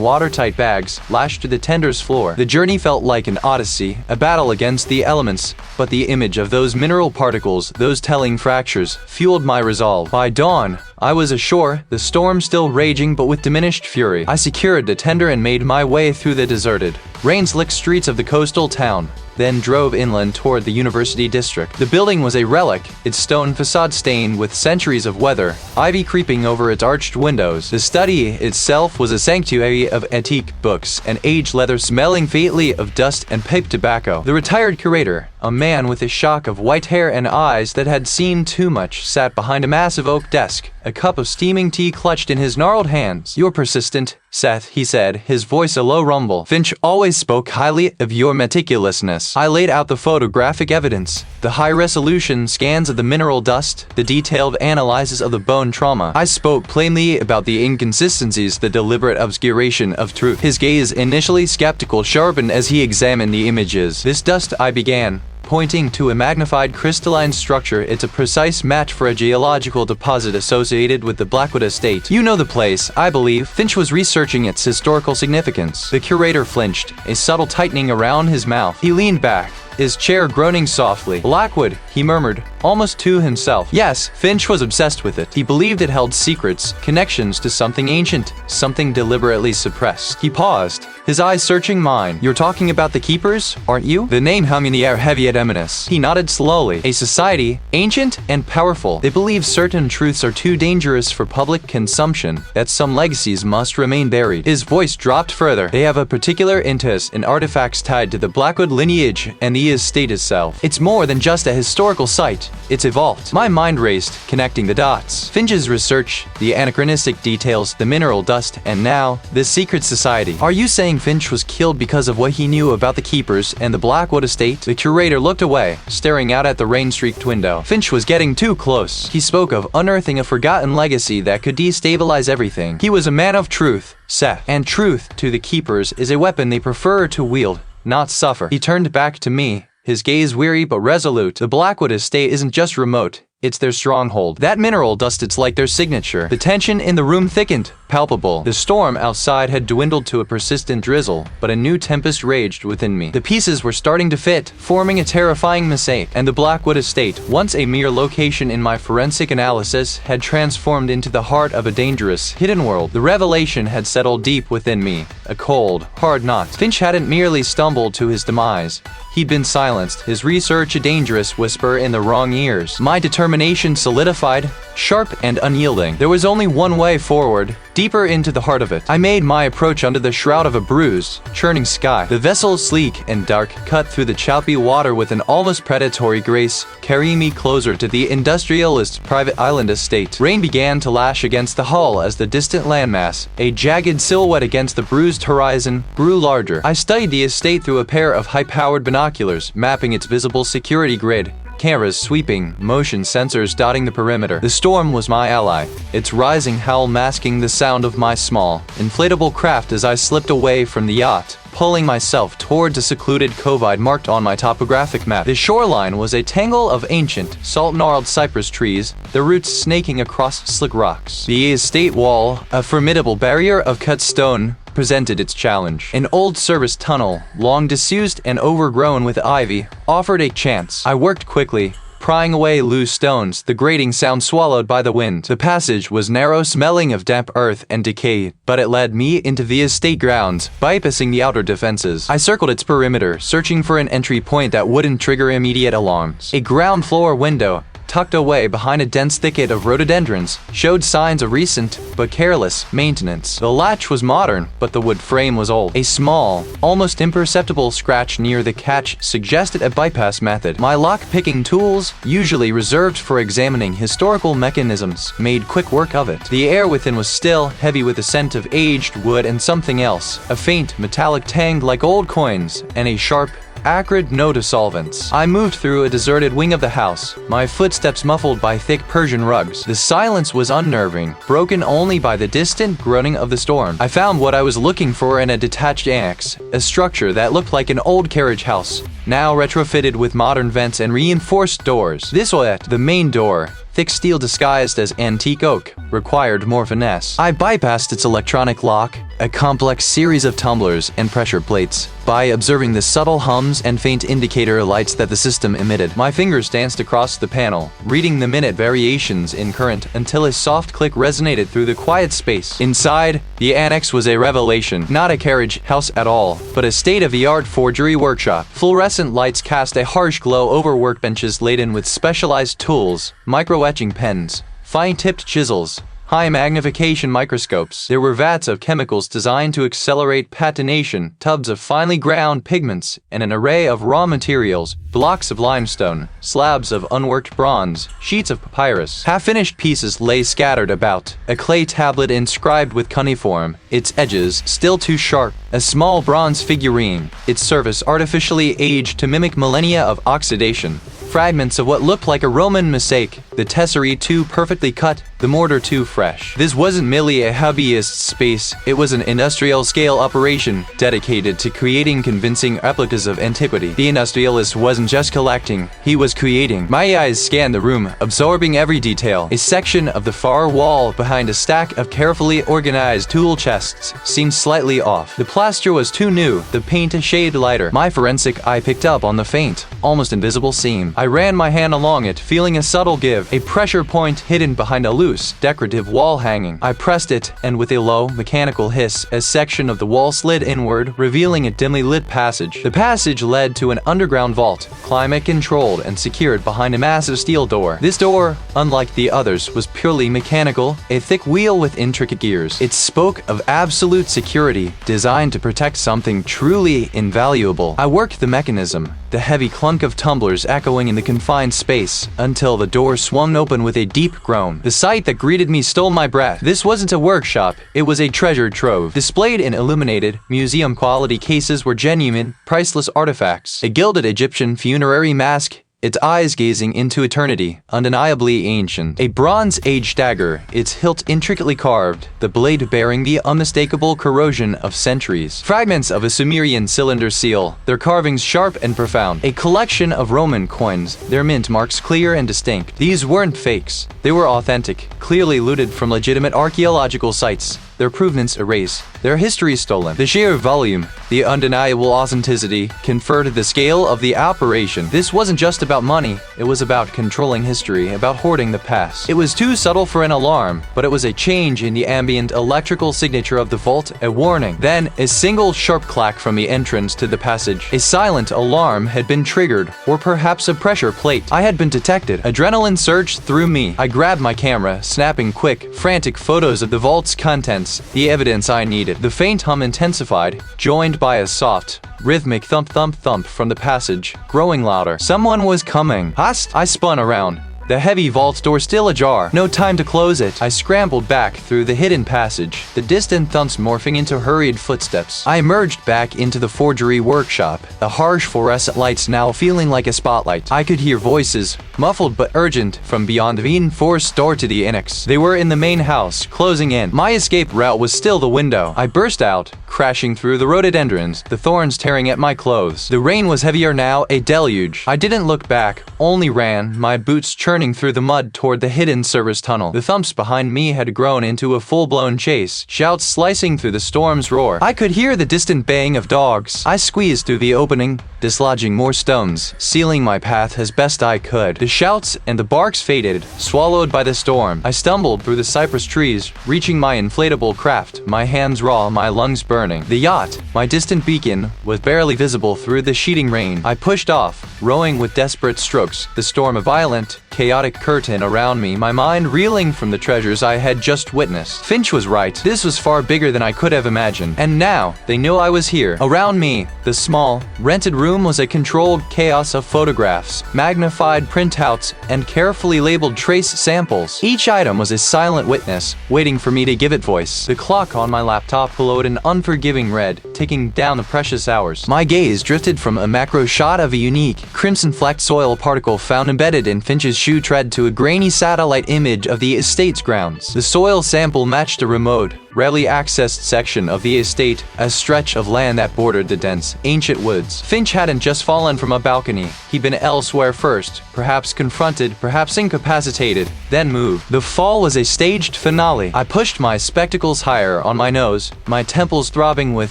watertight bags, lashed to the tender's floor. The journey felt like an odyssey, a battle against the elements, but the image of those mineral particles, those telling fractures, fueled my resolve. By dawn, I was ashore, the storm still raging but with diminished fury. I secured the tender and made my way through the deserted, rain-slicked streets of the coastal town, then drove inland toward the university district. The building was a relic, its stone facade stained with centuries of weather, ivy creeping over its arched windows. The study itself was a sanctuary of antique books and aged leather smelling faintly of dust and pipe tobacco. The retired curator, a man with a shock of white hair and eyes that had seen too much, sat behind a massive oak desk, a cup of steaming tea clutched in his gnarled hands. "You're persistent, Seth," he said, his voice a low rumble. "Finch always spoke highly of your meticulousness." I laid out the photographic evidence, the high-resolution scans of the mineral dust, the detailed analysis of the bone trauma. I spoke plainly about the inconsistencies, the deliberate obscuration of truth. His gaze, initially skeptical, sharpened as he examined the images. "This dust," I began, pointing to a magnified crystalline structure. "It's a precise match for a geological deposit associated with the Blackwood estate. You know the place, I believe." Finch was researching its historical significance. The curator flinched, a subtle tightening around his mouth. He leaned back, his chair groaning softly. "Blackwood," he murmured, almost to himself. Yes, Finch was obsessed with it. He believed it held secrets, connections to something ancient, something deliberately suppressed. He paused, his eyes searching mine. "You're talking about the Keepers, aren't you?" The name hung in the air, heavy yet ominous. He nodded slowly. "A society, ancient and powerful. They believe certain truths are too dangerous for public consumption, that some legacies must remain buried." His voice dropped further. "They have a particular interest in artifacts tied to the Blackwood lineage and the estate itself. It's more than just a historical site. It's a vault." My mind raced, connecting the dots. Finch's research, the anachronistic details, the mineral dust, and now, this secret society. "Are you saying Finch was killed because of what he knew about the Keepers and the Blackwood estate?" The curator looked away, staring out at the rain-streaked window. "Finch was getting too close. He spoke of unearthing a forgotten legacy that could destabilize everything. He was a man of truth, Seth. And truth, to the Keepers, is a weapon they prefer to wield, not suffer." He turned back to me, his gaze weary but resolute. "The Blackwood estate isn't just remote. It's their stronghold. That mineral dust, it's like their signature." The tension in the room thickened, palpable. The storm outside had dwindled to a persistent drizzle, but a new tempest raged within me. The pieces were starting to fit, forming a terrifying mosaic. And the Blackwood estate, once a mere location in my forensic analysis, had transformed into the heart of a dangerous, hidden world. The revelation had settled deep within me, a cold, hard knot. Finch hadn't merely stumbled to his demise. He'd been silenced, his research a dangerous whisper in the wrong ears. My determination solidified, sharp and unyielding. There was only one way forward, deeper into the heart of it. I made my approach under the shroud of a bruised, churning sky. The vessel, sleek and dark, cut through the choppy water with an almost predatory grace, carrying me closer to the industrialist's private island estate. Rain began to lash against the hull as the distant landmass, a jagged silhouette against the bruised horizon, grew larger. I studied the estate through a pair of high-powered binoculars, mapping its visible security grid. Cameras sweeping, motion sensors dotting the perimeter. The storm was my ally, its rising howl masking the sound of my small, inflatable craft as I slipped away from the yacht, pulling myself towards a secluded cove I'd marked on my topographic map. The shoreline was a tangle of ancient, salt-gnarled cypress trees, their roots snaking across slick rocks. The estate wall, a formidable barrier of cut stone, presented its challenge. An old service tunnel, long disused and overgrown with ivy, offered a chance. I worked quickly, prying away loose stones, the grating sound swallowed by the wind. The passage was narrow, smelling of damp earth and decay, but it led me into the estate grounds, bypassing the outer defenses. I circled its perimeter, searching for an entry point that wouldn't trigger immediate alarms. A ground floor window, tucked away behind a dense thicket of rhododendrons, showed signs of recent, but careless, maintenance. The latch was modern, but the wood frame was old. A small, almost imperceptible scratch near the catch suggested a bypass method. My lock-picking tools, usually reserved for examining historical mechanisms, made quick work of it. The air within was still, heavy with the scent of aged wood and something else, a faint, metallic tang like old coins, and a sharp, acrid note of solvents. I moved through a deserted wing of the house, my footsteps muffled by thick Persian rugs. The silence was unnerving, broken only by the distant grunting of the storm. I found what I was looking for in a detached annex, a structure that looked like an old carriage house, now retrofitted with modern vents and reinforced doors. This was the main door, thick steel disguised as antique oak, required more finesse. I bypassed its electronic lock, a complex series of tumblers and pressure plates, by observing the subtle hums and faint indicator lights that the system emitted. My fingers danced across the panel, reading the minute variations in current until a soft click resonated through the quiet space. Inside, the annex was a revelation. Not a carriage house at all, but a state-of-the-art forgery workshop. Fluorescent lights cast a harsh glow over workbenches laden with specialized tools, micro-etching pens, fine-tipped chisels, high magnification microscopes. There were vats of chemicals designed to accelerate patination, tubs of finely ground pigments, and an array of raw materials, blocks of limestone, slabs of unworked bronze, sheets of papyrus. Half-finished pieces lay scattered about. A clay tablet inscribed with cuneiform, its edges still too sharp. A small bronze figurine, its surface artificially aged to mimic millennia of oxidation. Fragments of what looked like a Roman mosaic, the tesserae too perfectly cut, the mortar too fresh. This wasn't merely a hobbyist space, it was an industrial-scale operation dedicated to creating convincing replicas of antiquity. The industrialist wasn't just collecting, he was creating. My eyes scanned the room, absorbing every detail. A section of the far wall behind a stack of carefully organized tool chests seemed slightly off. The plaster was too new, the paint a shade lighter. My forensic eye picked up on the faint, almost invisible seam. I ran my hand along it, feeling a subtle give, a pressure point hidden behind a loose, decorative wall hanging. I pressed it, and with a low, mechanical hiss, a section of the wall slid inward, revealing a dimly lit passage. The passage led to an underground vault, climate-controlled and secured behind a massive steel door. This door, unlike the others, was purely mechanical, a thick wheel with intricate gears. It spoke of absolute security, designed to protect something truly invaluable. I worked the mechanism, the heavy clunk of tumblers echoing in the confined space, until the door swung open with a deep groan. The sight that greeted me stole my breath. This wasn't a workshop, it was a treasure trove. Displayed in illuminated, museum-quality cases were genuine, priceless artifacts. A gilded Egyptian funerary mask, its eyes gazing into eternity, undeniably ancient. A Bronze-Age dagger, its hilt intricately carved, the blade bearing the unmistakable corrosion of centuries. Fragments of a Sumerian cylinder seal, their carvings sharp and profound. A collection of Roman coins, their mint marks clear and distinct. These weren't fakes, they were authentic, clearly looted from legitimate archaeological sites. Their provenance erased, their history stolen. The sheer volume, the undeniable authenticity, conferred the scale of the operation. This wasn't just about money, it was about controlling history, about hoarding the past. It was too subtle for an alarm, but it was a change in the ambient electrical signature of the vault, a warning. Then, a single sharp clack from the entrance to the passage. A silent alarm had been triggered, or perhaps a pressure plate. I had been detected. Adrenaline surged through me. I grabbed my camera, snapping quick, frantic photos of the vault's contents. The evidence I needed. The faint hum intensified, joined by a soft, rhythmic thump-thump-thump from the passage, growing louder. Someone was coming. Hast! I spun around. The heavy vault door still ajar. No time to close it. I scrambled back through the hidden passage, the distant thumps morphing into hurried footsteps. I emerged back into the forgery workshop, the harsh fluorescent lights now feeling like a spotlight. I could hear voices, muffled but urgent, from beyond the reinforced door to the annex. They were in the main house, closing in. My escape route was still the window. I burst out, crashing through the rhododendrons, the thorns tearing at my clothes. The rain was heavier now, a deluge. I didn't look back, only ran, my boots churning through the mud toward the hidden service tunnel. The thumps behind me had grown into a full-blown chase, shouts slicing through the storm's roar. I could hear the distant baying of dogs. I squeezed through the opening, dislodging more stones, sealing my path as best I could. The shouts and the barks faded, swallowed by the storm. I stumbled through the cypress trees, reaching my inflatable craft, my hands raw, my lungs burning. The yacht, my distant beacon, was barely visible through the sheeting rain. I pushed off, rowing with desperate strokes, the storm a violent, chaotic curtain around me, my mind reeling from the treasures I had just witnessed. Finch was right. This was far bigger than I could have imagined. And now, they knew I was here. Around me, the small, rented room was a controlled chaos of photographs, magnified printouts, and carefully labeled trace samples. Each item was a silent witness, waiting for me to give it voice. The clock on my laptop glowed an unforgiving red, ticking down the precious hours. My gaze drifted from a macro shot of a unique, crimson-flecked soil particle found embedded in Finch's shoe tread to a grainy satellite image of the estate's grounds. The soil sample matched a remote, rarely accessed section of the estate, a stretch of land that bordered the dense, ancient woods. Finch hadn't just fallen from a balcony. He'd been elsewhere first, perhaps confronted, perhaps incapacitated, then moved. The fall was a staged finale. I pushed my spectacles higher on my nose, my temples throbbing with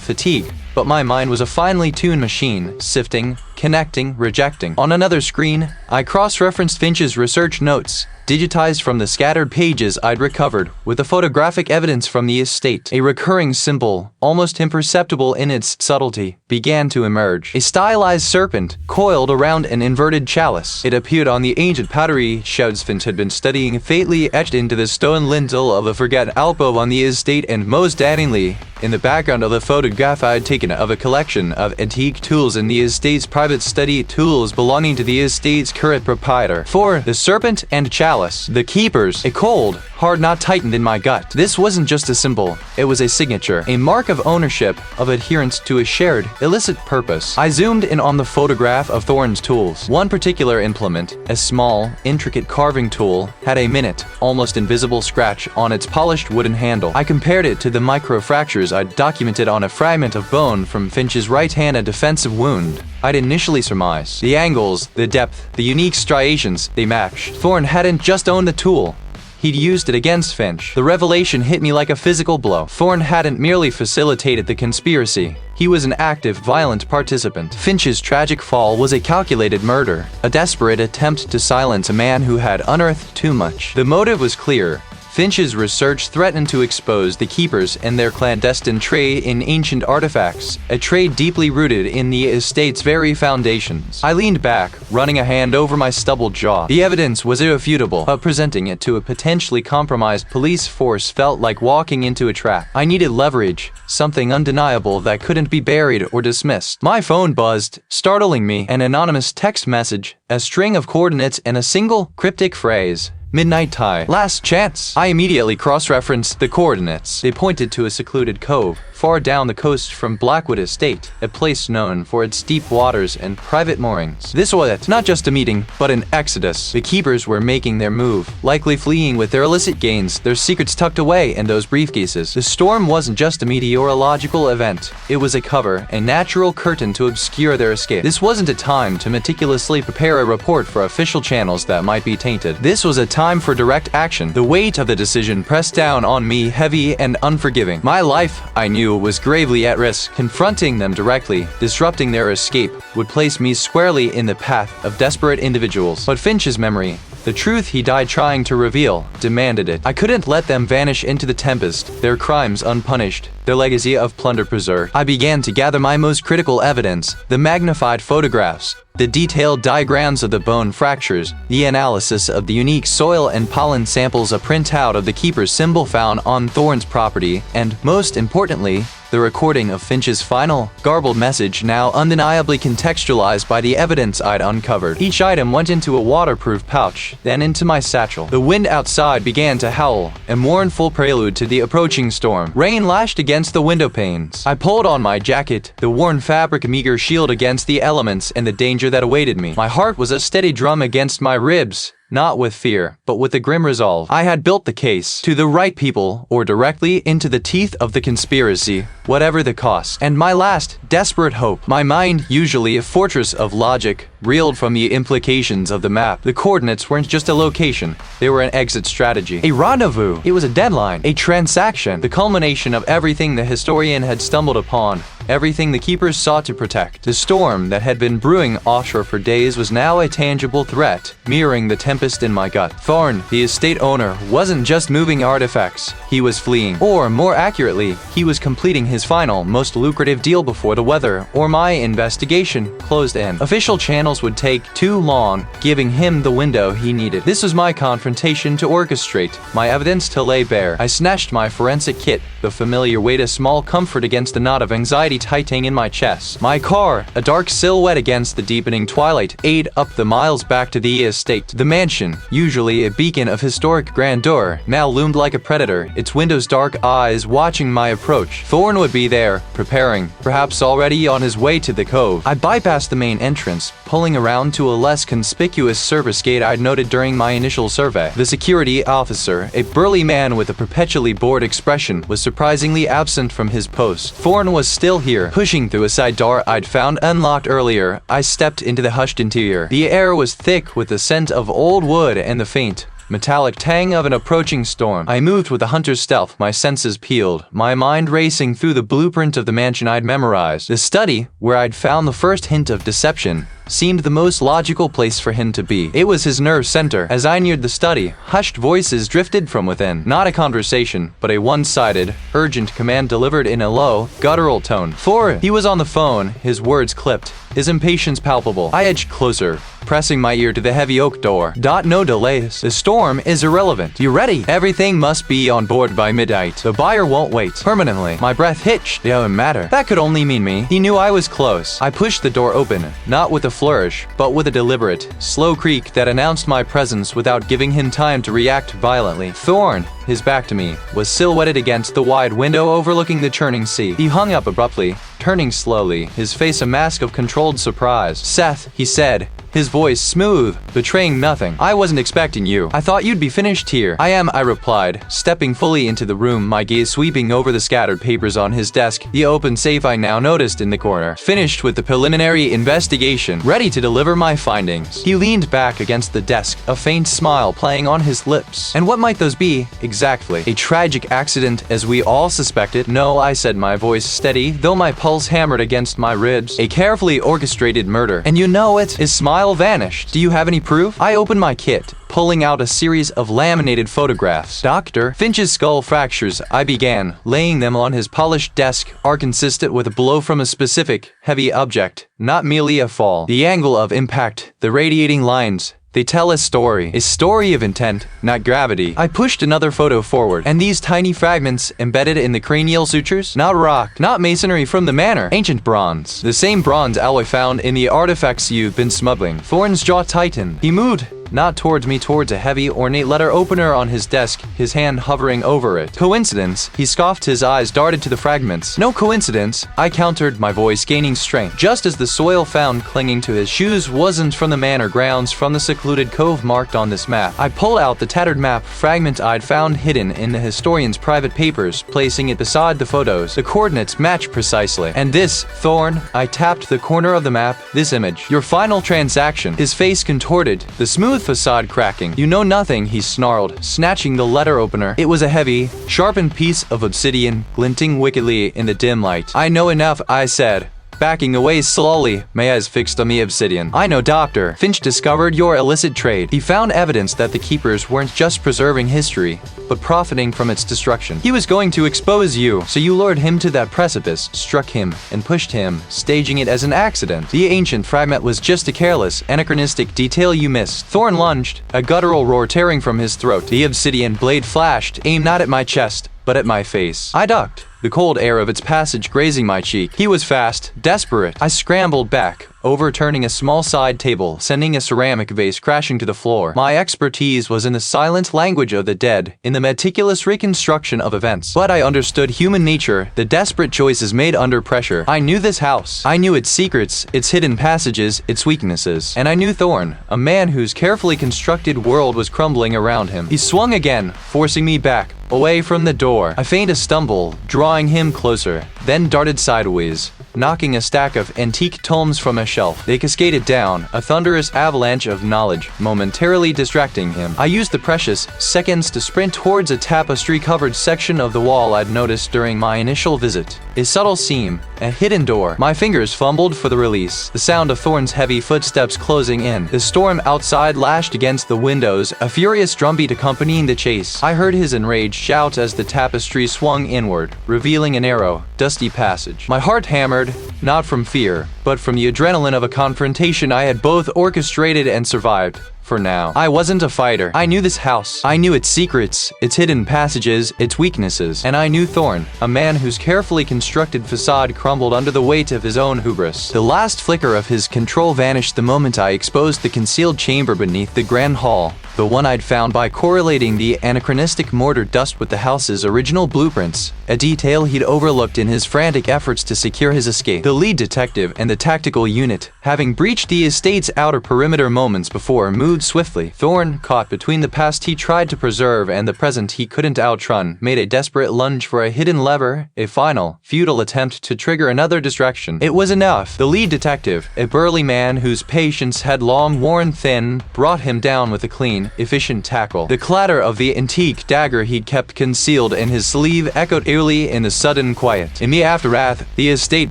fatigue, but my mind was a finely tuned machine, sifting, connecting, rejecting. On another screen, I cross-referenced Finch's research notes, digitized from the scattered pages I'd recovered, with the photographic evidence from the estate. A recurring symbol, almost imperceptible in its subtlety, began to emerge. A stylized serpent, coiled around an inverted chalice. It appeared on the ancient pottery shelves Finch had been studying, faintly etched into the stone lintel of a forgotten alcove on the estate, and most damningly, in the background of the photograph I had taken of a collection of antique tools in the estate's private study, tools belonging to the estate's current proprietor. For the serpent and chalice, the keepers, a cold, hard knot tightened in my gut. This wasn't just a symbol, it was a signature, a mark of ownership, of adherence to a shared, illicit purpose. I zoomed in on the photograph of Thorne's tools. One particular implement, a small, intricate carving tool, had a minute, almost invisible scratch on its polished wooden handle. I compared it to the microfractures I'd documented on a fragment of bone from Finch's right hand, a defensive wound I'd initially surmised. The angles, the depth, the unique striations, they matched. Thorne hadn't just owned the tool. He'd used it against Finch. The revelation hit me like a physical blow. Thorne hadn't merely facilitated the conspiracy. He was an active, violent participant. Finch's tragic fall was a calculated murder, a desperate attempt to silence a man who had unearthed too much. The motive was clear. Finch's research threatened to expose the keepers and their clandestine trade in ancient artifacts, a trade deeply rooted in the estate's very foundations. I leaned back, running a hand over my stubbled jaw. The evidence was irrefutable, but presenting it to a potentially compromised police force felt like walking into a trap. I needed leverage, something undeniable that couldn't be buried or dismissed. My phone buzzed, startling me. An anonymous text message, a string of coordinates, and a single, cryptic phrase. Midnight Tide. Last chance. I immediately cross-referenced the coordinates. They pointed to a secluded cove, far down the coast from Blackwood Estate, a place known for its deep waters and private moorings. This was not just a meeting, but an exodus. The keepers were making their move, likely fleeing with their illicit gains, their secrets tucked away in those briefcases. The storm wasn't just a meteorological event. It was a cover, a natural curtain to obscure their escape. This wasn't a time to meticulously prepare a report for official channels that might be tainted. This was a time for direct action. The weight of the decision pressed down on me, heavy and unforgiving. My life, I knew, was gravely at risk. Confronting them directly, disrupting their escape, would place me squarely in the path of desperate individuals. But Finch's memory, the truth he died trying to reveal, demanded it. I couldn't let them vanish into the tempest, their crimes unpunished, their legacy of plunder preserved. I began to gather my most critical evidence, the magnified photographs, the detailed diagrams of the bone fractures, the analysis of the unique soil and pollen samples, a printout of the keeper's symbol found on Thorne's property, and, most importantly, the recording of Finch's final, garbled message, now undeniably contextualized by the evidence I'd uncovered. Each item went into a waterproof pouch, then into my satchel. The wind outside began to howl, a mournful prelude to the approaching storm. Rain lashed against the window panes. I pulled on my jacket, the worn fabric a meager shield against the elements and the danger that awaited me. My heart was a steady drum against my ribs. Not with fear, but with a grim resolve. I had built the case to the right people, or directly into the teeth of the conspiracy, whatever the cost. And my last, desperate hope, my mind, usually a fortress of logic, reeled from the implications of the map. The coordinates weren't just a location, they were an exit strategy. A rendezvous. It was a deadline. A transaction. The culmination of everything the historian had stumbled upon. Everything the keepers sought to protect. The storm that had been brewing offshore for days was now a tangible threat, mirroring the tempest in my gut. Thorne, the estate owner, wasn't just moving artifacts. He was fleeing. Or, more accurately, he was completing his final, most lucrative deal before the weather, or my investigation, closed in. Official channels would take too long, giving him the window he needed. This was my confrontation to orchestrate, my evidence to lay bare. I snatched my forensic kit, the familiar weight a small comfort against the knot of anxiety tightening in my chest. My car, a dark silhouette against the deepening twilight, ate up the miles back to the estate. The mansion, usually a beacon of historic grandeur, now loomed like a predator, its windows dark eyes watching my approach. Thorne would be there, preparing, perhaps already on his way to the cove. I bypassed the main entrance, pulling around to a less conspicuous service gate I'd noted during my initial survey. The security officer, a burly man with a perpetually bored expression, was surprisingly absent from his post. Thorne was still here, pushing through a side door I'd found unlocked earlier. I stepped into the hushed interior. The air was thick with the scent of old wood and the faint, metallic tang of an approaching storm. I moved with a hunter's stealth, my senses peeled, my mind racing through the blueprint of the mansion I'd memorized. The study, where I'd found the first hint of deception, seemed the most logical place for him to be. It was his nerve center. As I neared the study, hushed voices drifted from within. Not a conversation, but a one-sided, urgent command delivered in a low, guttural tone. "Thor!" He was on the phone, his words clipped, his impatience palpable. I edged closer, pressing my ear to the heavy oak door. "No delays. The storm is irrelevant. You ready? Everything must be on board by midnight. The buyer won't wait. Permanently." My breath hitched. It didn't matter. That could only mean me. He knew I was close. I pushed the door open, not with a flourish, but with a deliberate, slow creak that announced my presence without giving him time to react violently. Thorn, his back to me, was silhouetted against the wide window overlooking the churning sea. He hung up abruptly, turning slowly, his face a mask of controlled surprise. "Seth," he said, his voice smooth, betraying nothing. "I wasn't expecting you. I thought you'd be finished here." "I am," I replied, stepping fully into the room, my gaze sweeping over the scattered papers on his desk, the open safe I now noticed in the corner. "Finished with the preliminary investigation, ready to deliver my findings." He leaned back against the desk, a faint smile playing on his lips. "And what might those be, exactly? A tragic accident, as we all suspected?" "No," I said, my voice steady, though my pulse hammered against my ribs. "A carefully orchestrated murder. And you know it." His smile vanished. "Do you have any proof?" I opened my kit, pulling out a series of laminated photographs. "Dr. Finch's skull fractures," I began, laying them on his polished desk, are consistent with a blow from a specific, heavy object, not merely a fall. The angle of impact, the radiating lines, they tell a story of intent, not gravity. I pushed another photo forward, and these tiny fragments embedded in the cranial sutures? Not rock, not masonry from the manor, ancient bronze. The same bronze alloy found in the artifacts you've been smuggling. Thorn's jaw tightened. He moved, not towards me, towards a heavy, ornate letter opener on his desk, his hand hovering over it. "Coincidence?" He scoffed, his eyes darted to the fragments. "No coincidence," I countered, my voice gaining strength. "Just as the soil found clinging to his shoes wasn't from the manor grounds, from the secluded cove marked on this map." I pulled out the tattered map fragment I'd found hidden in the historian's private papers, placing it beside the photos. The coordinates match precisely. "And this, Thorn," I tapped the corner of the map, "this image. Your final transaction." His face contorted, the smooth facade cracking. "You know nothing," he snarled, snatching the letter opener. It was a heavy, sharpened piece of obsidian, glinting wickedly in the dim light. "I know enough," I said, backing away slowly, my eyes fixed on the obsidian. "I know Dr. Finch discovered your illicit trade. He found evidence that the keepers weren't just preserving history, but profiting from its destruction. He was going to expose you, so you lured him to that precipice, struck him, and pushed him, staging it as an accident. The ancient fragment was just a careless, anachronistic detail you missed." Thorn lunged, a guttural roar tearing from his throat. The obsidian blade flashed, aimed not at my chest, but at my face. I ducked, the cold air of its passage grazing my cheek. He was fast, desperate. I scrambled back, overturning a small side table, sending a ceramic vase crashing to the floor. My expertise was in the silent language of the dead, in the meticulous reconstruction of events. But I understood human nature, the desperate choices made under pressure. I knew this house. I knew its secrets, its hidden passages, its weaknesses. And I knew Thorn, a man whose carefully constructed world was crumbling around him. He swung again, forcing me back, away from the door. I feigned a stumble, drawing him closer, then darted sideways, knocking a stack of antique tomes from a shelf. They cascaded down, a thunderous avalanche of knowledge, momentarily distracting him. I used the precious seconds to sprint towards a tapestry-covered section of the wall I'd noticed during my initial visit. A subtle seam, a hidden door. My fingers fumbled for the release. The sound of Thorn's heavy footsteps closing in. The storm outside lashed against the windows, a furious drumbeat accompanying the chase. I heard his enraged shout as the tapestry swung inward, revealing a narrow, dusty passage. My heart hammered, not from fear, but from the adrenaline of a confrontation I had both orchestrated and survived. For now, I wasn't a fighter. I knew this house. I knew its secrets, its hidden passages, its weaknesses. And I knew Thorn, a man whose carefully constructed facade crumbled under the weight of his own hubris. The last flicker of his control vanished the moment I exposed the concealed chamber beneath the grand hall, the one I'd found by correlating the anachronistic mortar dust with the house's original blueprints, a detail he'd overlooked in his frantic efforts to secure his escape. The lead detective and the tactical unit, having breached the estate's outer perimeter moments before, moved moved swiftly. Thorn, caught between the past he tried to preserve and the present he couldn't outrun, made a desperate lunge for a hidden lever, a final, futile attempt to trigger another distraction. It was enough. The lead detective, a burly man whose patience had long worn thin, brought him down with a clean, efficient tackle. The clatter of the antique dagger he'd kept concealed in his sleeve echoed eerily in the sudden quiet. In the aftermath, the estate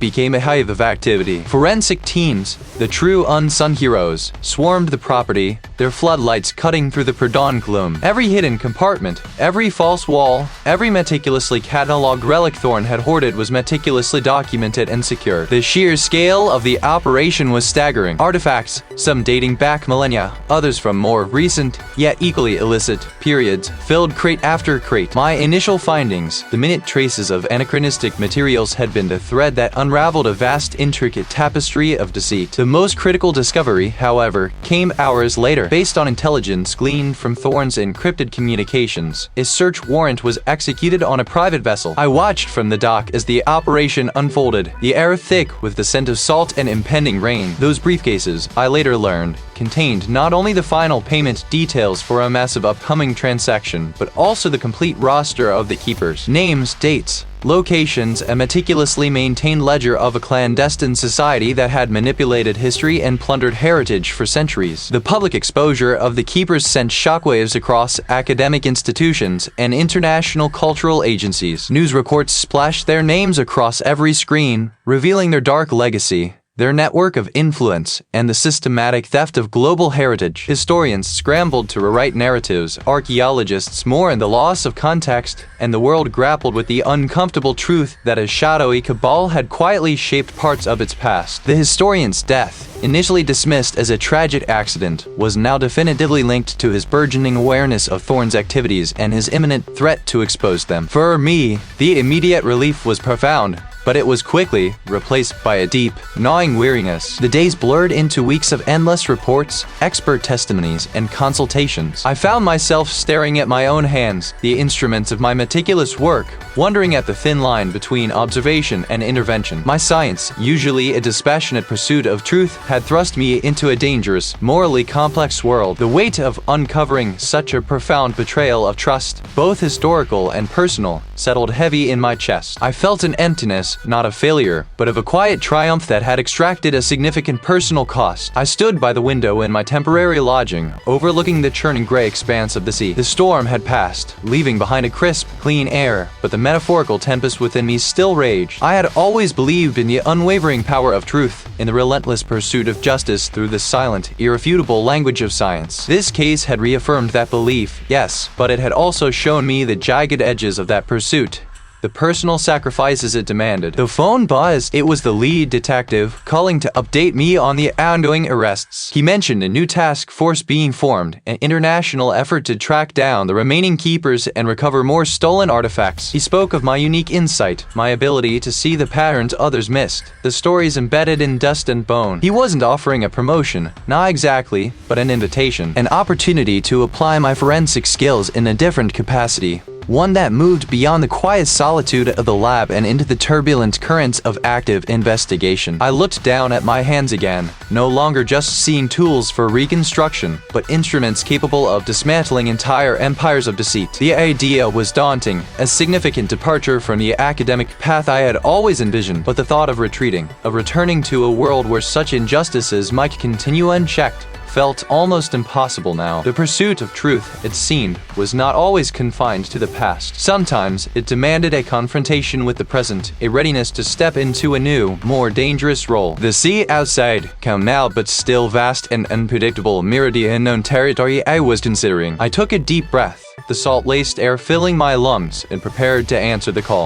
became a hive of activity. Forensic teams, the true unsung heroes, swarmed the property, their floodlights cutting through the pre-dawn gloom. Every hidden compartment, every false wall, every meticulously catalogued relic Thorn had hoarded was meticulously documented and secured. The sheer scale of the operation was staggering. Artifacts, some dating back millennia, others from more recent, yet equally illicit, periods, filled crate after crate. My initial findings, the minute traces of anachronistic materials, had been the thread that unraveled a vast, intricate tapestry of deceit. The most critical discovery, however, came hours later. Based on intelligence gleaned from Thorn's encrypted communications, a search warrant was executed on a private vessel. I watched from the dock as the operation unfolded, the air thick with the scent of salt and impending rain. Those briefcases, I later learned, contained not only the final payment details for a massive upcoming transaction, but also the complete roster of the keepers. Names, dates, locations, a meticulously maintained ledger of a clandestine society that had manipulated history and plundered heritage for centuries. The public exposure of the keepers sent shockwaves across academic institutions and international cultural agencies. News reports splashed their names across every screen, revealing their dark legacy, their network of influence, and the systematic theft of global heritage. Historians scrambled to rewrite narratives, archaeologists mourned the loss of context, and the world grappled with the uncomfortable truth that a shadowy cabal had quietly shaped parts of its past. The historian's death, initially dismissed as a tragic accident, was now definitively linked to his burgeoning awareness of Thorn's activities and his imminent threat to expose them. For me, the immediate relief was profound, but it was quickly replaced by a deep, gnawing weariness. The days blurred into weeks of endless reports, expert testimonies, and consultations. I found myself staring at my own hands, the instruments of my meticulous work, wondering at the thin line between observation and intervention. My science, usually a dispassionate pursuit of truth, had thrust me into a dangerous, morally complex world. The weight of uncovering such a profound betrayal of trust, both historical and personal, settled heavy in my chest. I felt an emptiness, not of failure, but of a quiet triumph that had extracted a significant personal cost. I stood by the window in my temporary lodging, overlooking the churning gray expanse of the sea. The storm had passed, leaving behind a crisp, clean air, but the metaphorical tempest within me still raged. I had always believed in the unwavering power of truth, in the relentless pursuit of justice through the silent, irrefutable language of science. This case had reaffirmed that belief, yes, but it had also shown me the jagged edges of that pursuit, the personal sacrifices it demanded. The phone buzzed. It was the lead detective calling to update me on the ongoing arrests. He mentioned a new task force being formed, an international effort to track down the remaining keepers and recover more stolen artifacts. He spoke of my unique insight, my ability to see the patterns others missed, the stories embedded in dust and bone. He wasn't offering a promotion, not exactly, but an invitation, an opportunity to apply my forensic skills in a different capacity. One that moved beyond the quiet solitude of the lab and into the turbulent currents of active investigation. I looked down at my hands again, no longer just seeing tools for reconstruction, but instruments capable of dismantling entire empires of deceit. The idea was daunting, a significant departure from the academic path I had always envisioned, but the thought of retreating, of returning to a world where such injustices might continue unchecked, felt almost impossible now. The pursuit of truth, it seemed, was not always confined to the past. Sometimes it demanded a confrontation with the present, a readiness to step into a new, more dangerous role. The sea outside, calm now but still vast and unpredictable, mirrored the unknown territory I was considering. I took a deep breath, the salt-laced air filling my lungs, and prepared to answer the call.